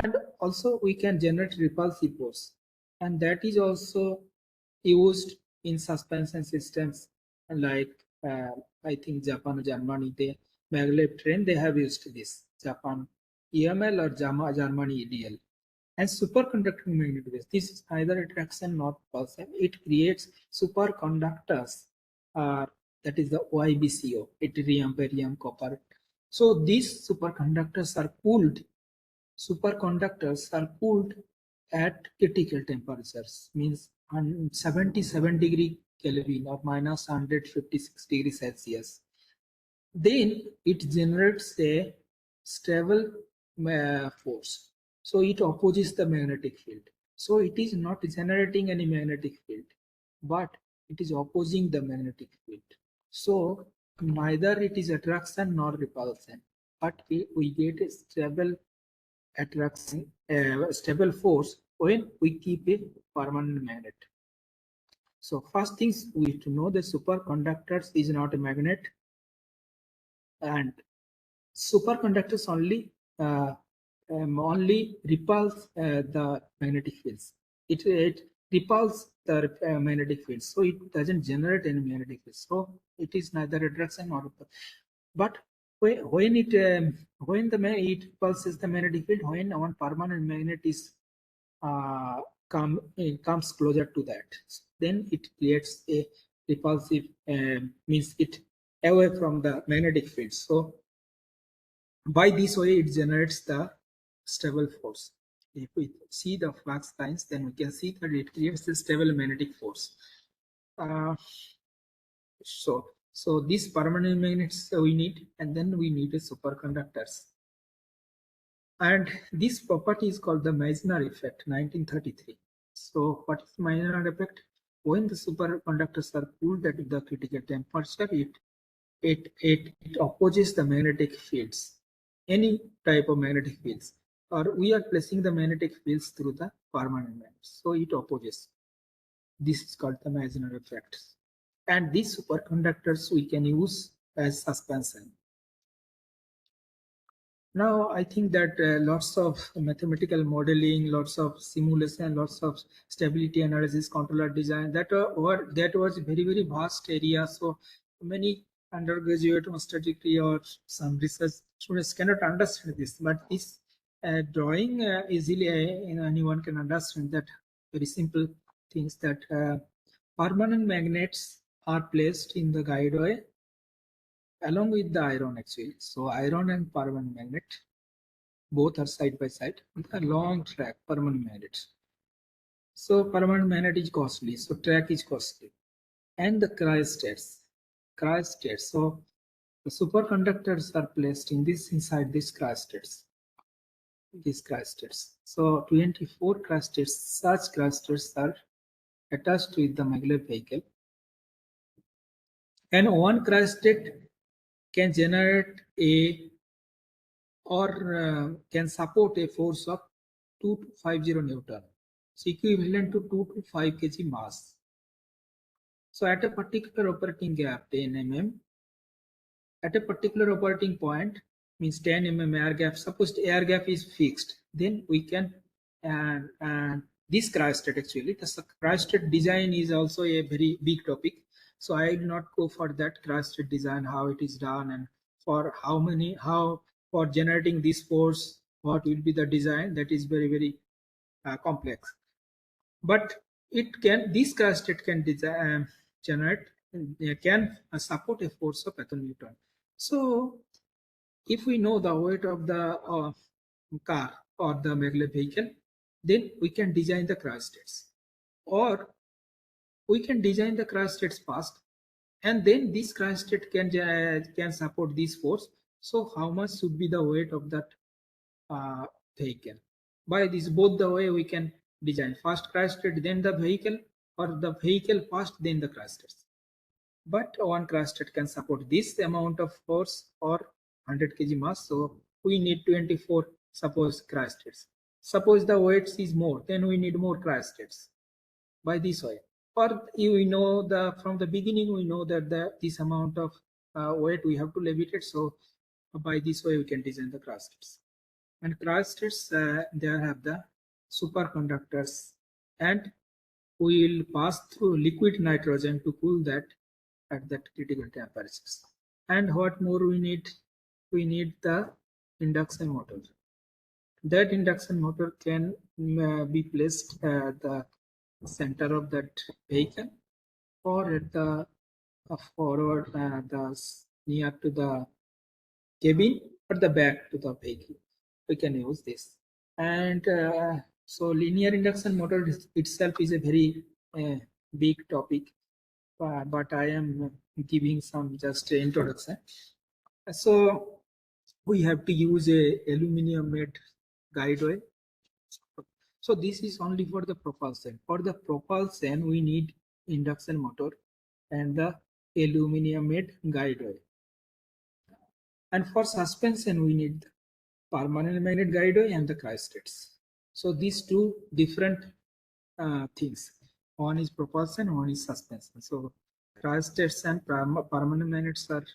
And also we can generate repulsive force, and that is also used in suspension systems like I think Japan or Germany, they maglev train, they have used this Japan EML or Germany EDL. And superconducting magnet wave, this is neither attraction nor repulsion. It creates superconductors, that is the YBCO, yttrium, barium, copper. So these superconductors are cooled. Superconductors are cooled at critical temperatures, means 77 degree Kelvin or minus 156 degrees Celsius. Then it generates a stable force. So it opposes the magnetic field. So it is not generating any magnetic field, but it is opposing the magnetic field. So neither it is attraction nor repulsion, but we get a stable attraction, stable force when we keep a permanent magnet. So first things we need to know, the superconductors is not a magnet, and superconductors only repulse the magnetic fields. It repulses the magnetic fields, so it doesn't generate any magnetic fields. So it is neither attraction nor repulsion. But when it repulses the magnetic field, when one permanent magnet is comes closer to that, then it creates a repulsive, means it away from the magnetic field. So by this way it generates the stable force. If we see the flux lines, then we can see that it creates a stable magnetic force. So these permanent magnets we need, and then we need a superconductors. And this property is called the Meissner effect, 1933. So what is Meissner effect? When the superconductors are cooled at the critical temperature, it opposes the magnetic fields, any type of magnetic fields, or we are placing the magnetic fields through the permanent magnets, so it opposes. This is called the Meissner effect, and these superconductors we can use as suspension. Now I think that lots of mathematical modeling, lots of simulation, lots of stability analysis, controller design, that was very vast area. So many undergraduate master degree or some research students cannot understand this, but this drawing easily anyone can understand that very simple things, that permanent magnets are placed in the guideway along with the iron actually. So iron and permanent magnet both are side by side with a long track, permanent magnet. So permanent magnet is costly, so track is costly. And the cryostats. So the superconductors are placed in this, inside these cryostats. These cryostats. So 24 cryostats, such cryostats are attached with the maglev vehicle. And one cryostat can generate a, or can support a force of 2250 Newton. So equivalent to 2 to 5 kg mass. So at a particular operating gap, 10 mm, at a particular operating point, means 10 mm air gap, suppose the air gap is fixed, then we can, and this cryostat actually, the cryostat design is also a very big topic. So I will not go for that cryostat design, how it is done, and for how for generating this force, what will be the design, that is very complex. But this crash state can generate can support a force of 1,000 Newton. So if we know the weight of the car or the maglev vehicle, then we can design the crash states, or we can design the crash states fast, and then this crash state can support this force. So how much should be the weight of that uh, vehicle? By this both the way we can design first crash state then the vehicle, or the vehicle first then the crash state. But one crash state can support this amount of force or 100 kg mass, so we need 24 suppose crash states. Suppose the weight is more, then we need more crash states. By this way, or we know the from the beginning we know that this amount of weight we have to levitate, so by this way we can design the crash states. And crash states they have the superconductors, and we will pass through liquid nitrogen to cool that at that critical temperatures. And what more we need? We need the induction motor. That induction motor can be placed at the center of that vehicle, or at the forward, near to the cabin, or the back to the vehicle. We can use this. And so linear induction motor itself is a very big topic, but I am giving some just introduction. So we have to use a aluminum made guideway. So this is only for the propulsion. For the propulsion, we need induction motor and the aluminum made guideway. And for suspension, we need permanent magnet guideway and the crash states. So these two different things. One is propulsion, one is suspension. So crash states and permanent magnets are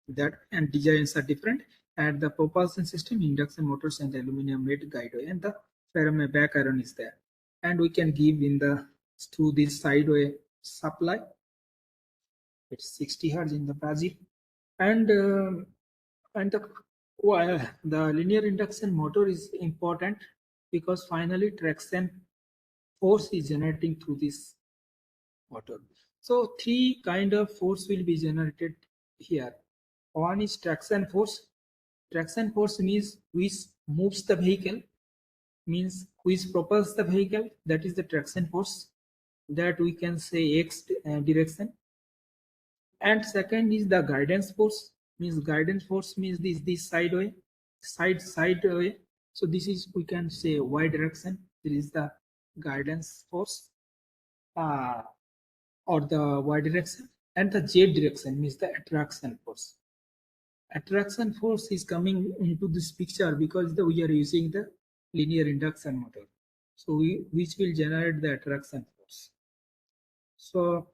that, and designs are different. And the propulsion system, induction motors and aluminum made guideway, and the ferromagnet back iron is there. And we can give in the through this sideway supply. It's 60 hertz in the Brazil, and the linear induction motor is important because finally traction force is generating through this motor. So three kind of force will be generated here. One is traction force. Traction force means which moves the vehicle, means which propels the vehicle. That is the traction force. That we can say X direction. And second is the guidance force. Means guidance force means this sideway, sideway. So this is, we can say, Y direction. There is the guidance force, or the Y direction, and the Z direction means the attraction force. Attraction force is coming into this picture because we are using the linear induction motor, so which will generate the attraction force. So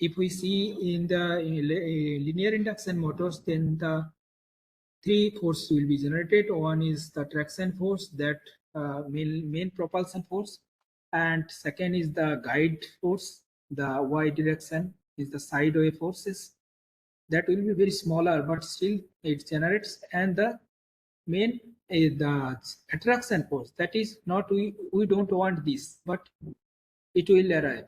if we see in the linear induction motors, then the three forces will be generated. One is the traction force, that main propulsion force, and second is the guide force. The Y direction is the sideway forces, that will be very smaller, but still it generates. And the main is the attraction force, that is not, we don't want this, but it will arrive.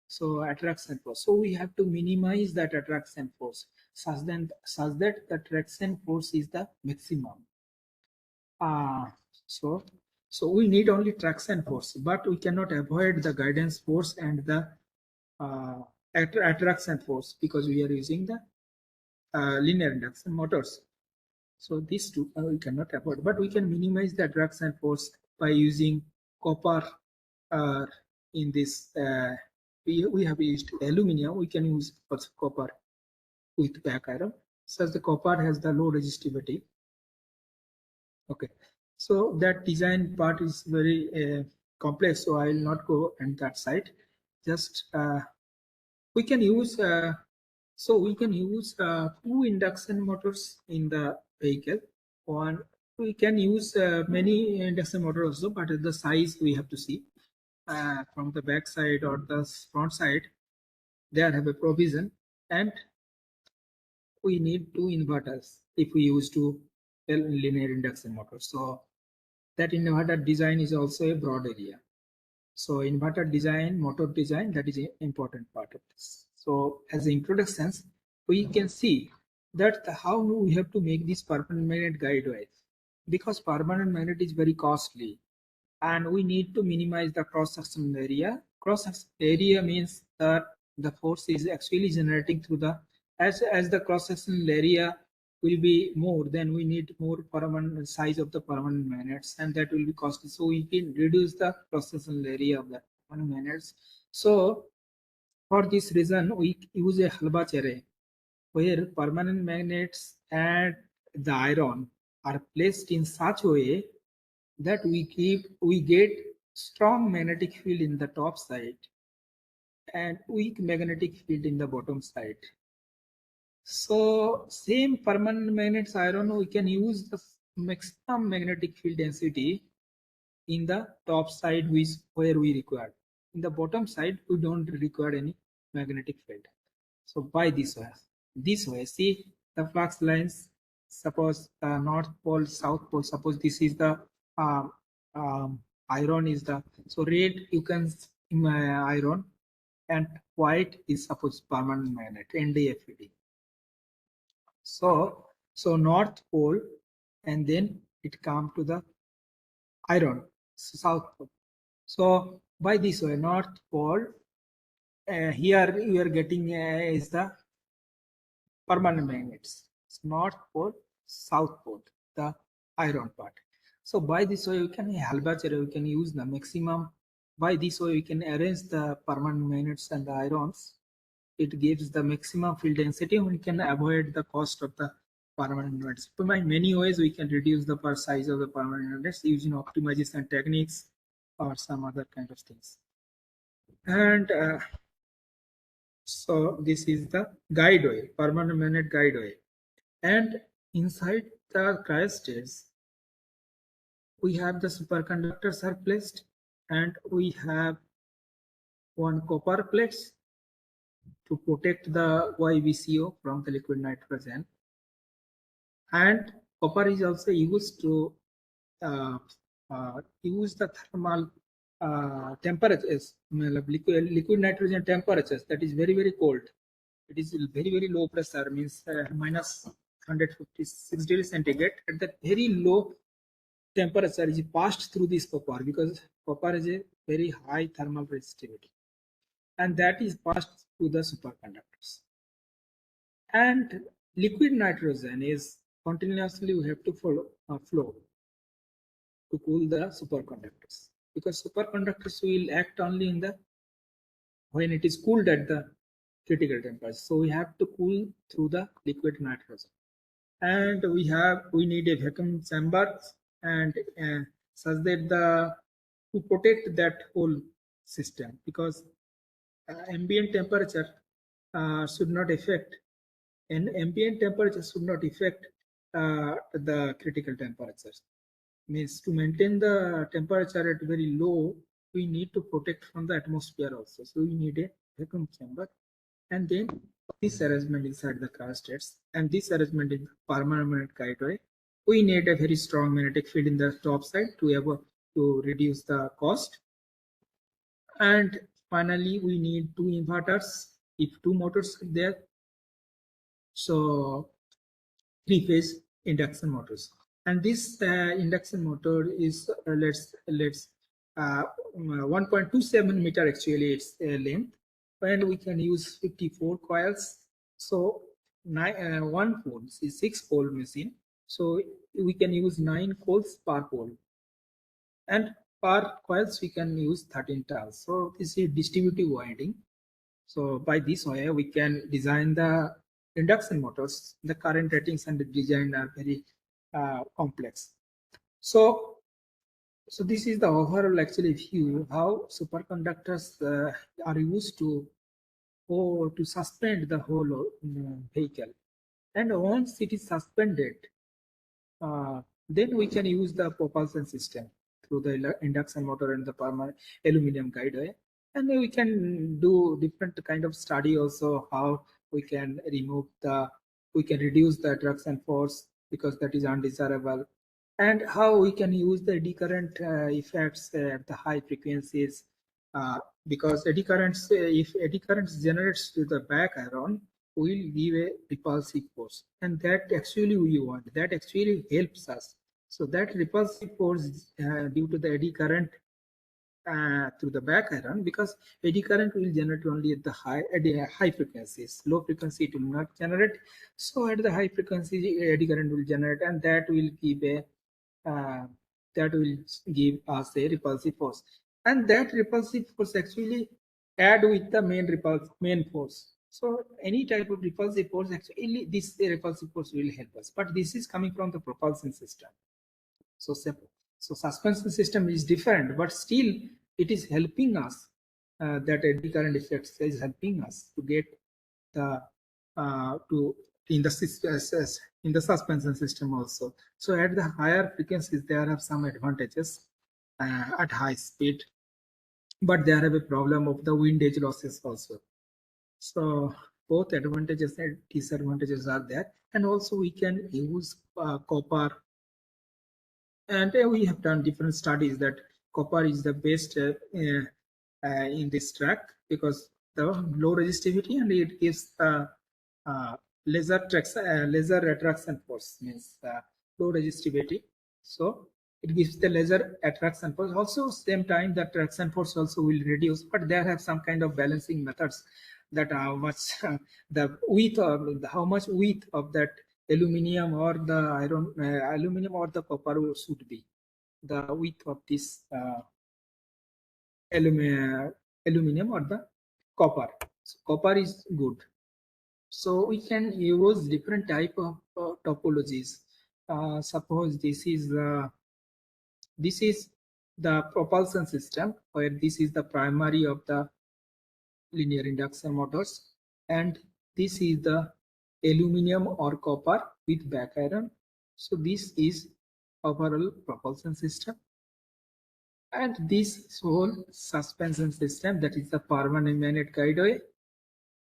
So attraction force, so we have to minimize that attraction force such that the traction force is the maximum. So we need only traction force, but we cannot avoid the guidance force and the attraction force because we are using the linear induction motors. So these two we cannot avoid, but we can minimize the attraction force by using copper. In this, we have used aluminum. We can use also copper with back iron, such the copper has the low resistivity. Okay, so that design part is very complex, so I will not go on that side. Just we can use two induction motors in the vehicle. One, we can use many induction motors also, but the size we have to see from the back side or the front side. There have a provision, and we need two inverters if we use two linear induction motors. So that inverter design is also a broad area. So inverter design, motor design, that is an important part of this. So as introductions, we can see that how we have to make this permanent magnet guide wire, because permanent magnet is very costly and we need to minimize the cross-sectional area. Cross-sectional area means that the force is actually generating through the, as the cross-sectional area will be more, then we need more permanent size of the permanent magnets, and that will be costly. So we can reduce the cross-sectional area of the permanent magnets. So for this reason, we use a Halbach array where permanent magnets and the iron are placed in such a way that we get strong magnetic field in the top side and weak magnetic field in the bottom side. So same permanent magnets iron, we can use the maximum magnetic field density in the top side, which where we require. In the bottom side, we don't require any magnetic field. So by this way, see the flux lines. Suppose north pole, south pole. Suppose this is the um, iron is the, so red you can iron, and white is suppose permanent magnet NDFED. So north pole, and then it come to the iron, south pole. So by this way, north pole, here you are getting is the permanent magnets. It's north pole, south pole, the iron part. So by this way, we can Halbach array, we can use the maximum. By this way, we can arrange the permanent magnets and the irons. It gives the maximum field density. We can avoid the cost of the permanent magnets. So by many ways, we can reduce the per size of the permanent magnets using optimization techniques or some other kind of things. And so this is the guide wire, permanent magnet guide wire. And inside the cryostates, we have the superconductors are placed, and we have one copper plates to protect the YBCO from the liquid nitrogen. And copper is also used to use the thermal temperatures, liquid nitrogen temperatures, that is very, very cold. It is very, very low pressure, means minus 156 degrees centigrade. At that very low temperature is passed through this copper, because copper is a very high thermal resistivity, and that is passed through the superconductors. And liquid nitrogen is continuously we have to flow to cool the superconductors, because superconductors will act only in the when it is cooled at the critical temperature. So we have to cool through the liquid nitrogen, and we need a vacuum chamber, and such that the to protect that whole system, because ambient temperature should not affect, and ambient temperature should not affect the critical temperatures. Means to maintain the temperature at very low, we need to protect from the atmosphere also. So we need a vacuum chamber, and then this arrangement inside the cryostates, and this arrangement in permanent magnet guideway. We need a very strong magnetic field in the top side to reduce the cost. And finally, we need two inverters if two motors are there. So three-phase induction motors, and this induction motor is let's 1.27 meter actually its length, and we can use 54 coils. So one pole is 6-pole machine, so we can use 9 poles per pole, and per coils we can use 13 turns. So this is distributive winding. So by this way, we can design the induction motors. The current ratings and the design are very complex. So this is the overall actually view how superconductors are used to suspend the whole vehicle. And once it is suspended, then we can use the propulsion system through the induction motor and the permanent aluminum guideway. And then we can do different kind of study also, how we can reduce the traction force, because that is undesirable, and how we can use the decurrent effects at the high frequencies, because eddy currents, if eddy currents generates to the back iron, will give a repulsive force, and that actually we want. That actually helps us. So that repulsive force due to the eddy current through the back iron, because eddy current will generate only at the high frequencies. Low frequency it will not generate. So at the high frequency eddy current will generate, and that will give a uh, that will give us a repulsive force, and that repulsive force actually add with the main force. So any type of repulsive force, actually this repulsive force will help us, but this is coming from the propulsion system. So suspension system is different, but still it is helping us. That eddy current effects is helping us to get the to in the in the suspension system also. So at the higher frequencies, there are some advantages at high speed, but there have a problem of the windage losses also. So both advantages and disadvantages are there, and also we can use copper, and we have done different studies that copper is the best in this track, because the low resistivity, and it gives uh, laser attraction force, means low resistivity. So it gives the laser attraction force. Also, same time the attraction force also will reduce, but there have some kind of balancing methods that how much the width, or how much width of that aluminum or the iron, aluminum or the copper should be the width of this aluminum or the copper. So copper is good. So we can use different type of topologies. Suppose this is the propulsion system, where this is the primary of the linear induction motors, and this is the aluminum or copper with back iron. So this is overall propulsion system, and this whole suspension system, that is the permanent magnet guideway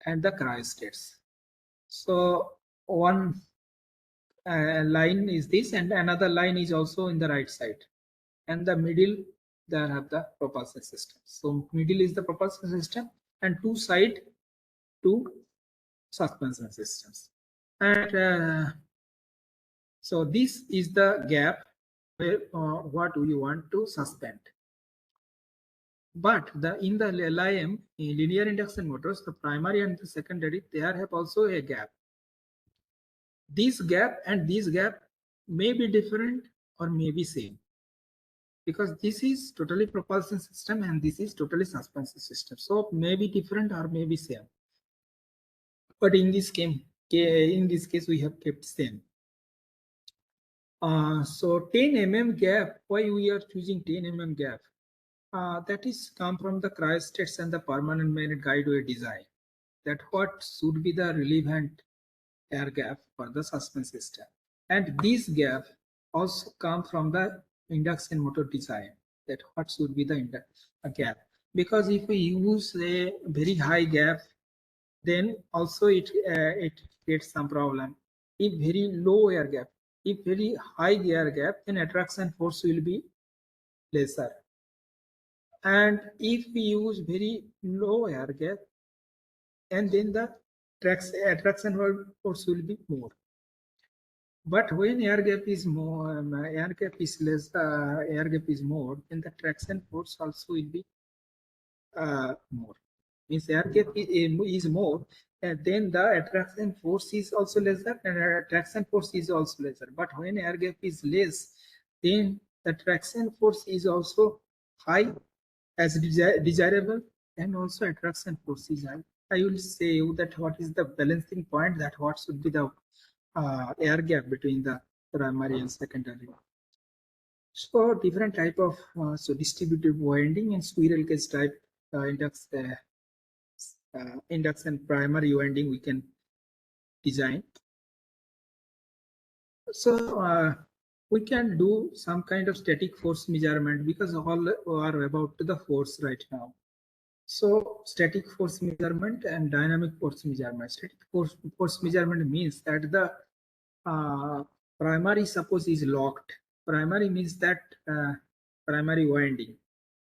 and the cryostats. So one line is this, and another line is also in the right side, and the middle there have the propulsion system. So middle is the propulsion system, and two suspension systems. And so this is the gap where what we want to suspend. But in the LIM, in linear induction motors, the primary and the secondary, there have also a gap. This gap and this gap may be different or may be same, because this is totally propulsion system and this is totally suspension system. So may be different or may be same. But in this case, we have kept same. So 10 mm gap, why we are choosing 10 mm gap? That is come from the cryostats and the permanent magnet guideway design. That what should be the relevant air gap for the suspension system. And this gap also come from the induction motor design, that what should be the gap. Because if we use a very high gap, then also it creates some problem. If very low air gap, if very high air gap, then attraction force will be lesser. And if we use very low air gap, and then the attraction force will be more. But when air gap is more, air gap is less, air gap is more, then the traction force also will be more. Means air gap is more, and then the attraction force is also lesser, and attraction force is also lesser. But when air gap is less, then the traction force is also high as desirable, and also attraction force is high. I will say you that what is the balancing point, that what should be the air gap between the primary and secondary. So different type of so distributed winding and squirrel cage type induction primary winding we can design. So we can do some kind of static force measurement, because all are about the force right now. So static force measurement and dynamic force measurement. Static force measurement means that the primary suppose is locked. Primary means that primary winding.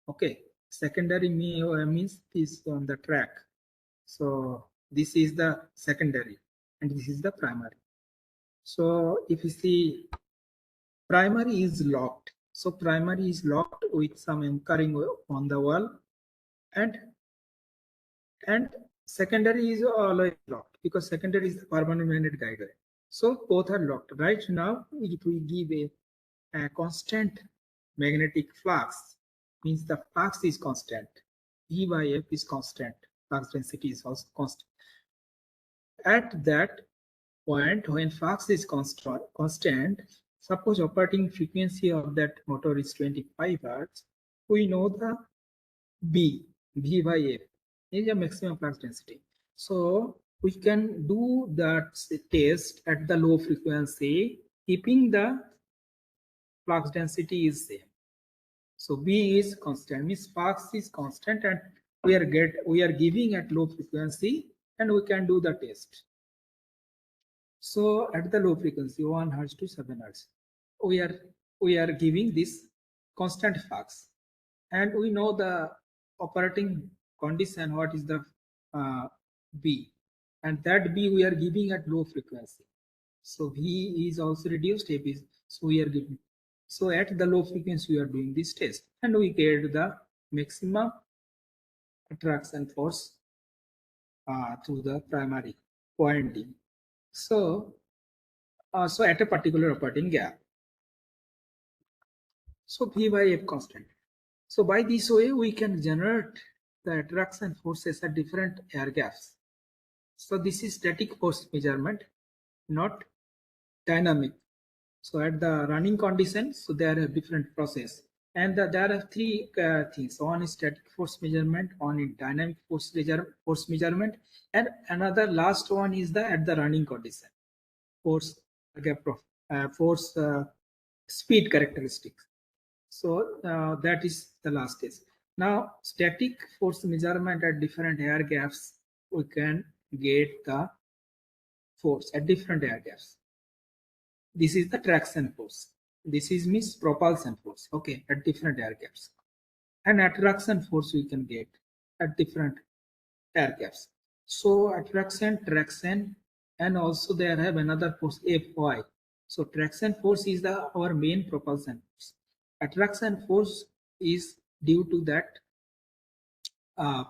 Okay. Secondary means this on the track. So this is the secondary and this is the primary. So if you see, primary is locked. So primary is locked with some anchoring on the wall, and secondary is always locked because secondary is the permanent magnet guide. So both are locked. Right now, if we give a constant magnetic flux, means the flux is constant. E by F is constant. Flux density is also constant. At that point, when flux is constant, suppose operating frequency of that motor is 25 Hertz, we know the V by F is a maximum flux density. So we can do that test at the low frequency, keeping the flux density is same. So V is constant, means flux is constant, and we are giving at low frequency, and we can do the test. So at the low frequency, 1 Hertz to 7 Hertz, we are giving this constant flux, and we know the operating condition, what is the B, and that B we are giving at low frequency. So V is also reduced, F is, so we are giving. So at the low frequency, we are doing this test, and we get the maximum attraction force through the primary point D. So at a particular operating gap. So V by F constant. So by this way, we can generate the attraction forces at different air gaps. So this is static force measurement, not dynamic. So at the running conditions, so there are different process. And there are three things. One is static force measurement, one is dynamic force measurement, and another last one is the at the running condition. Force speed characteristics. So that is the last stage. Now static force measurement at different air gaps, we can get the force at different air gaps. This is the traction force. This is means propulsion force. Okay, at different air gaps. And attraction force we can get at different air gaps. So attraction, traction, and also there have another force Fy. So traction force is our main propulsion force. Attraction force is due to that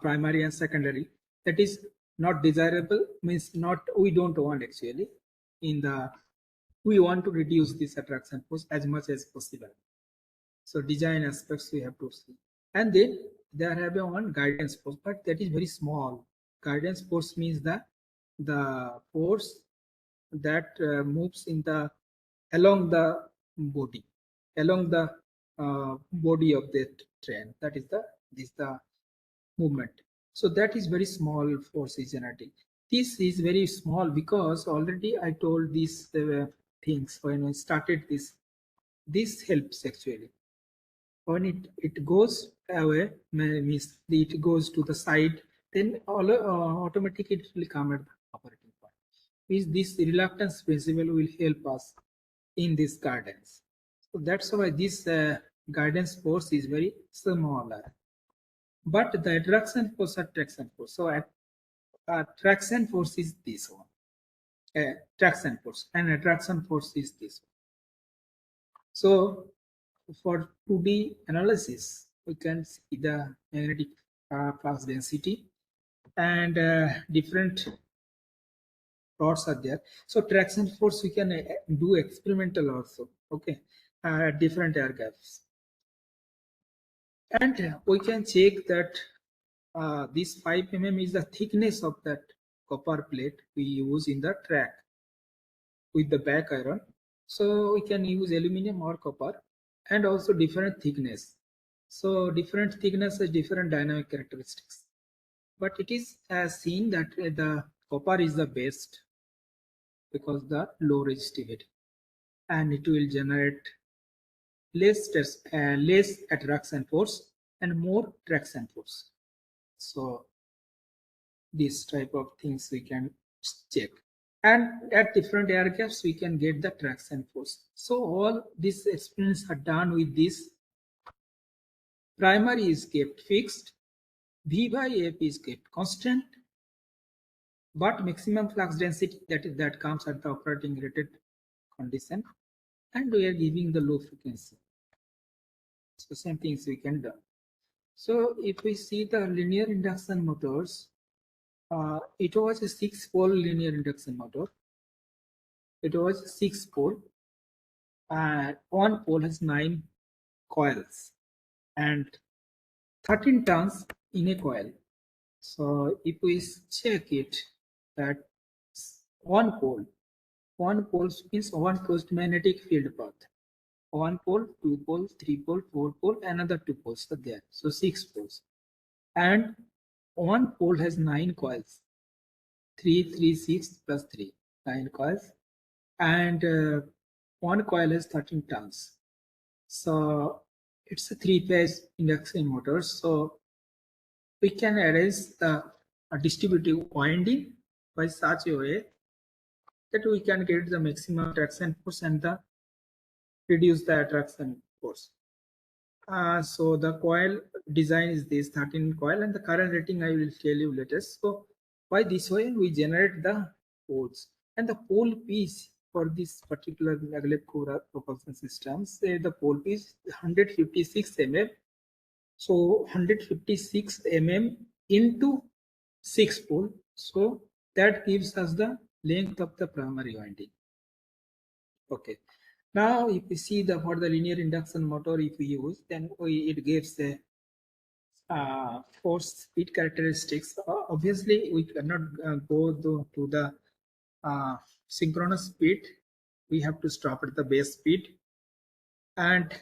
primary and secondary. That is not desirable, means not, we don't want actually. We want to reduce this attraction force as much as possible. So design aspects we have to see. And then there have a one guidance force, but that is very small. Guidance force means the force that moves in the along the body, along the body of the train. That is the movement. So that is very small force is generating. This is very small because already I told these things when I started this. This helps actually. When it goes away, means it goes to the side, then automatically it will come at the operating point. Means this reluctance principle will help us in this guidance. So that's why this guidance force is very smaller. But the attraction force or traction force. So traction force is this one. Traction force and attraction force is this one. So for 2D analysis, we can see the magnetic flux density and different plots are there. So traction force we can do experimental also. Okay, different air gaps, and we can check that this 5 mm is the thickness of that copper plate we use in the track with the back iron. So we can use aluminum or copper, and also different thickness. So different thickness has different dynamic characteristics. But it is seen that the copper is the best because the low resistivity, and it will generate less attraction force and more traction force. So this type of things we can check, and at different air gaps we can get the traction force. So all these experiments are done with this primary is kept fixed, V by F is kept constant, but maximum flux density that comes at the operating rated condition, and we are giving the low frequency. So same things we can do. So if we see the linear induction motors, it was a 6-pole linear induction motor. It was 6-pole, and one pole has 9 coils and 13 turns in a coil. So if we check it, that one pole means one closed magnetic field path. One pole, 2 pole, 3 pole, 4 pole, another 2 poles are there. So 6 poles. And one pole has 9 coils. 3, 3, 6 plus 3, 9 coils. And one coil has 13 turns. So it's a 3-phase induction motor. So we can arrange the distributive winding by such a way that we can get the maximum attraction force and reduce the attraction force. So the coil design is this 13 coil, and the current rating I will tell you later. So by this way we generate the poles, and the pole piece for this particular maglev propulsion system, say the pole piece 156 mm. So 156 mm into 6 pole. So that gives us the length of the primary winding. Okay. Now, if we see for the linear induction motor, if we use, then it gives the force speed characteristics. Obviously, we cannot go to the synchronous speed. We have to stop at the base speed. And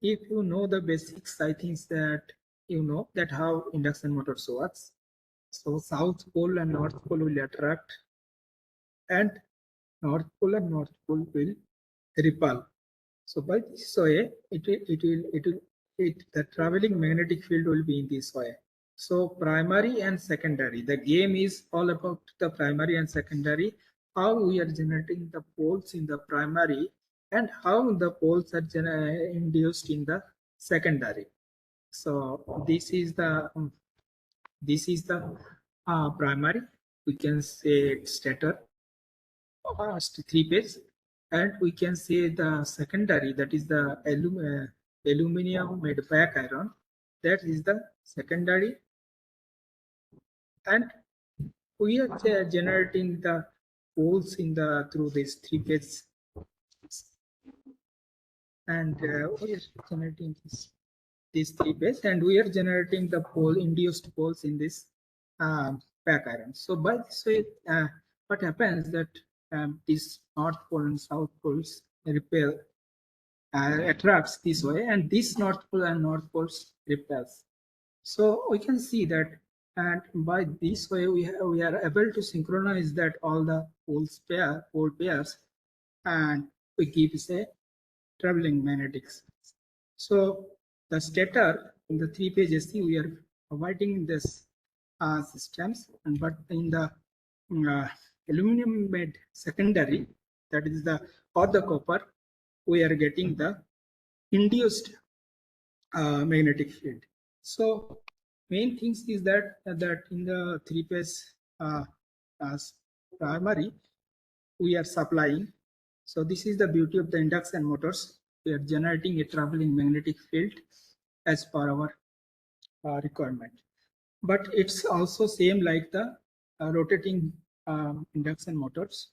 if you know the basics, I think that you know that how induction motors works. So south pole and north pole will attract, and north pole and north pole will repel. So by this way, the traveling magnetic field will be in this way. So primary and secondary, the game is all about the primary and secondary, how we are generating the poles in the primary and how the poles are induced in the secondary. So this is the primary. We can say stator, 3-phase, and we can say the secondary, that is the aluminum made back iron, that is the secondary, and we are generating the poles in the through this 3-phase, and we are generating this 3-phase, and we are generating the induced poles in this back iron. So by this way, what happens that this north pole and south poles repel, attracts this way, and this north pole and north poles repels. So we can see that, and by this way we are able to synchronize that all the pole pairs, and we give say traveling magnetics. So the stator in the 3-phase AC, we are providing this systems, and but in the aluminum made secondary, that is the copper, we are getting the induced magnetic field. So main things is that in the 3-phase primary we are supplying. So this is the beauty of the induction motors. We are generating a traveling magnetic field as per our requirement. But it's also same like the rotating induction motors.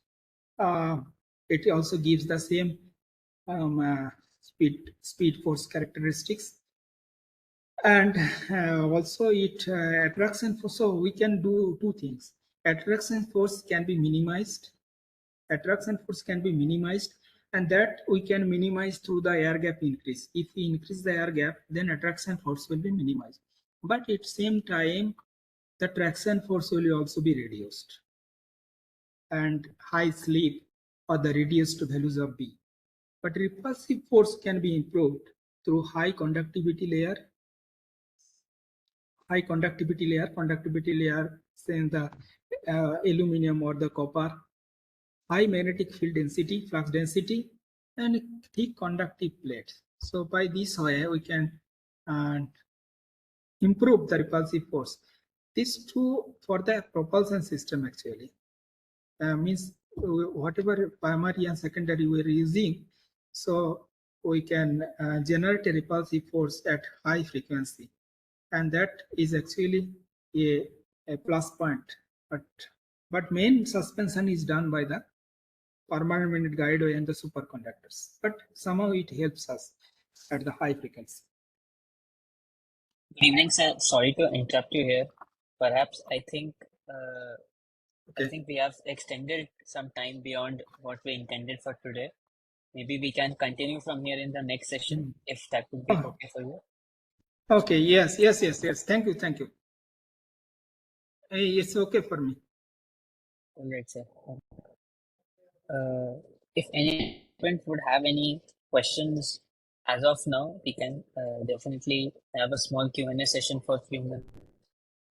It also gives the same speed force characteristics, and also it attraction force. So we can do two things. Attraction force can be minimized. And that we can minimize through the air gap increase. If we increase the air gap, then attraction force will be minimized. But at same time, the traction force will also be reduced, and high slip or the reduced values of B. But repulsive force can be improved through high conductivity layer, saying the aluminum or the copper, high magnetic field density, flux density, and thick conductive plates. So by this way, we can and improve the repulsive force. This true for the propulsion system actually. Means whatever primary and secondary we're using, so we can generate a repulsive force at high frequency, and that is actually a plus point. But main suspension is done by the permanent magnet guideway and the superconductors, but somehow it helps us at the high frequency. Good evening, sir. Sorry to interrupt you here. Perhaps I think we have extended some time beyond what we intended for today. Maybe we can continue from here in the next session, if that would be okay for you. Okay. Yes. Thank you. It's okay for me. All right, sir. If anyone would have any questions as of now, we can definitely have a small Q&A session for a few minutes.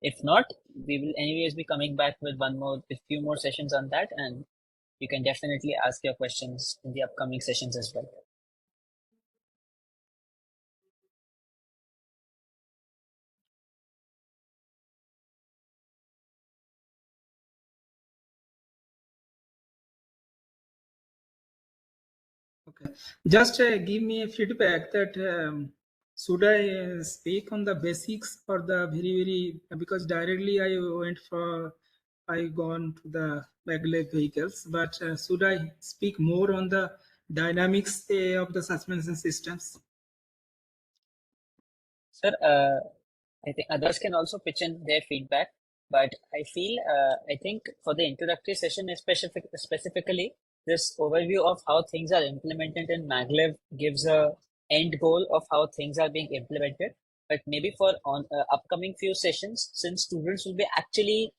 If not, we will anyways be coming back with a few more sessions on that, and you can definitely ask your questions in the upcoming sessions as well. Okay. Just give me a feedback that should I speak on the basics or the very because directly I gone to the maglev vehicles, but should I speak more on the dynamics of the suspension systems? Sir, I think others can also pitch in their feedback, but I think for the introductory session, specifically, this overview of how things are implemented in maglev gives a end goal of how things are being implemented. But maybe for upcoming few sessions, since students will be actually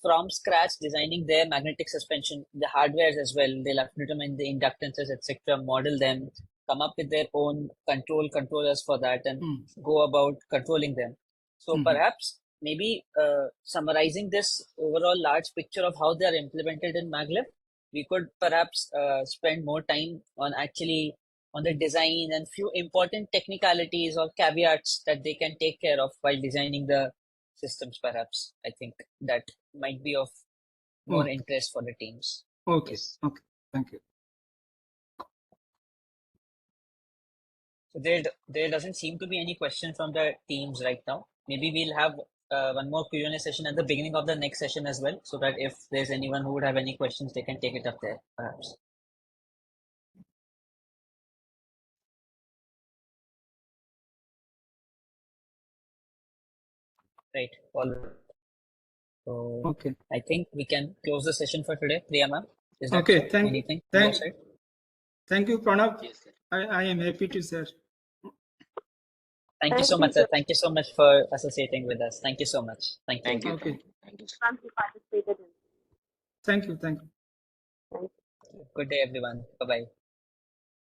from scratch designing their magnetic suspension, the hardwares as well, they'll have to determine the inductances, etc., model them, come up with their own controllers for that, and go about controlling them. So perhaps maybe summarizing this overall large picture of how they are implemented in maglev, we could perhaps spend more time on the design and few important technicalities or caveats that they can take care of while designing the systems. Perhaps I think that might be of more interest for the teams. Okay. Yes. Okay. Thank you. So there doesn't seem to be any question from the teams right now. Maybe we'll have one more Q&A session at the beginning of the next session as well, so that if there's anyone who would have any questions, they can take it up there, perhaps. Right. All right. So Okay. I think we can close the session for today. Priya ma'am, is that okay? so? Anything from your side? Thank you, Pranav. Yes, sir. I am happy to share. Thank you so much, sir. Thank you so much for associating with us. Thank you so much. Thank you. Thank you. Thank you. Thank you. Good day, everyone. Bye bye.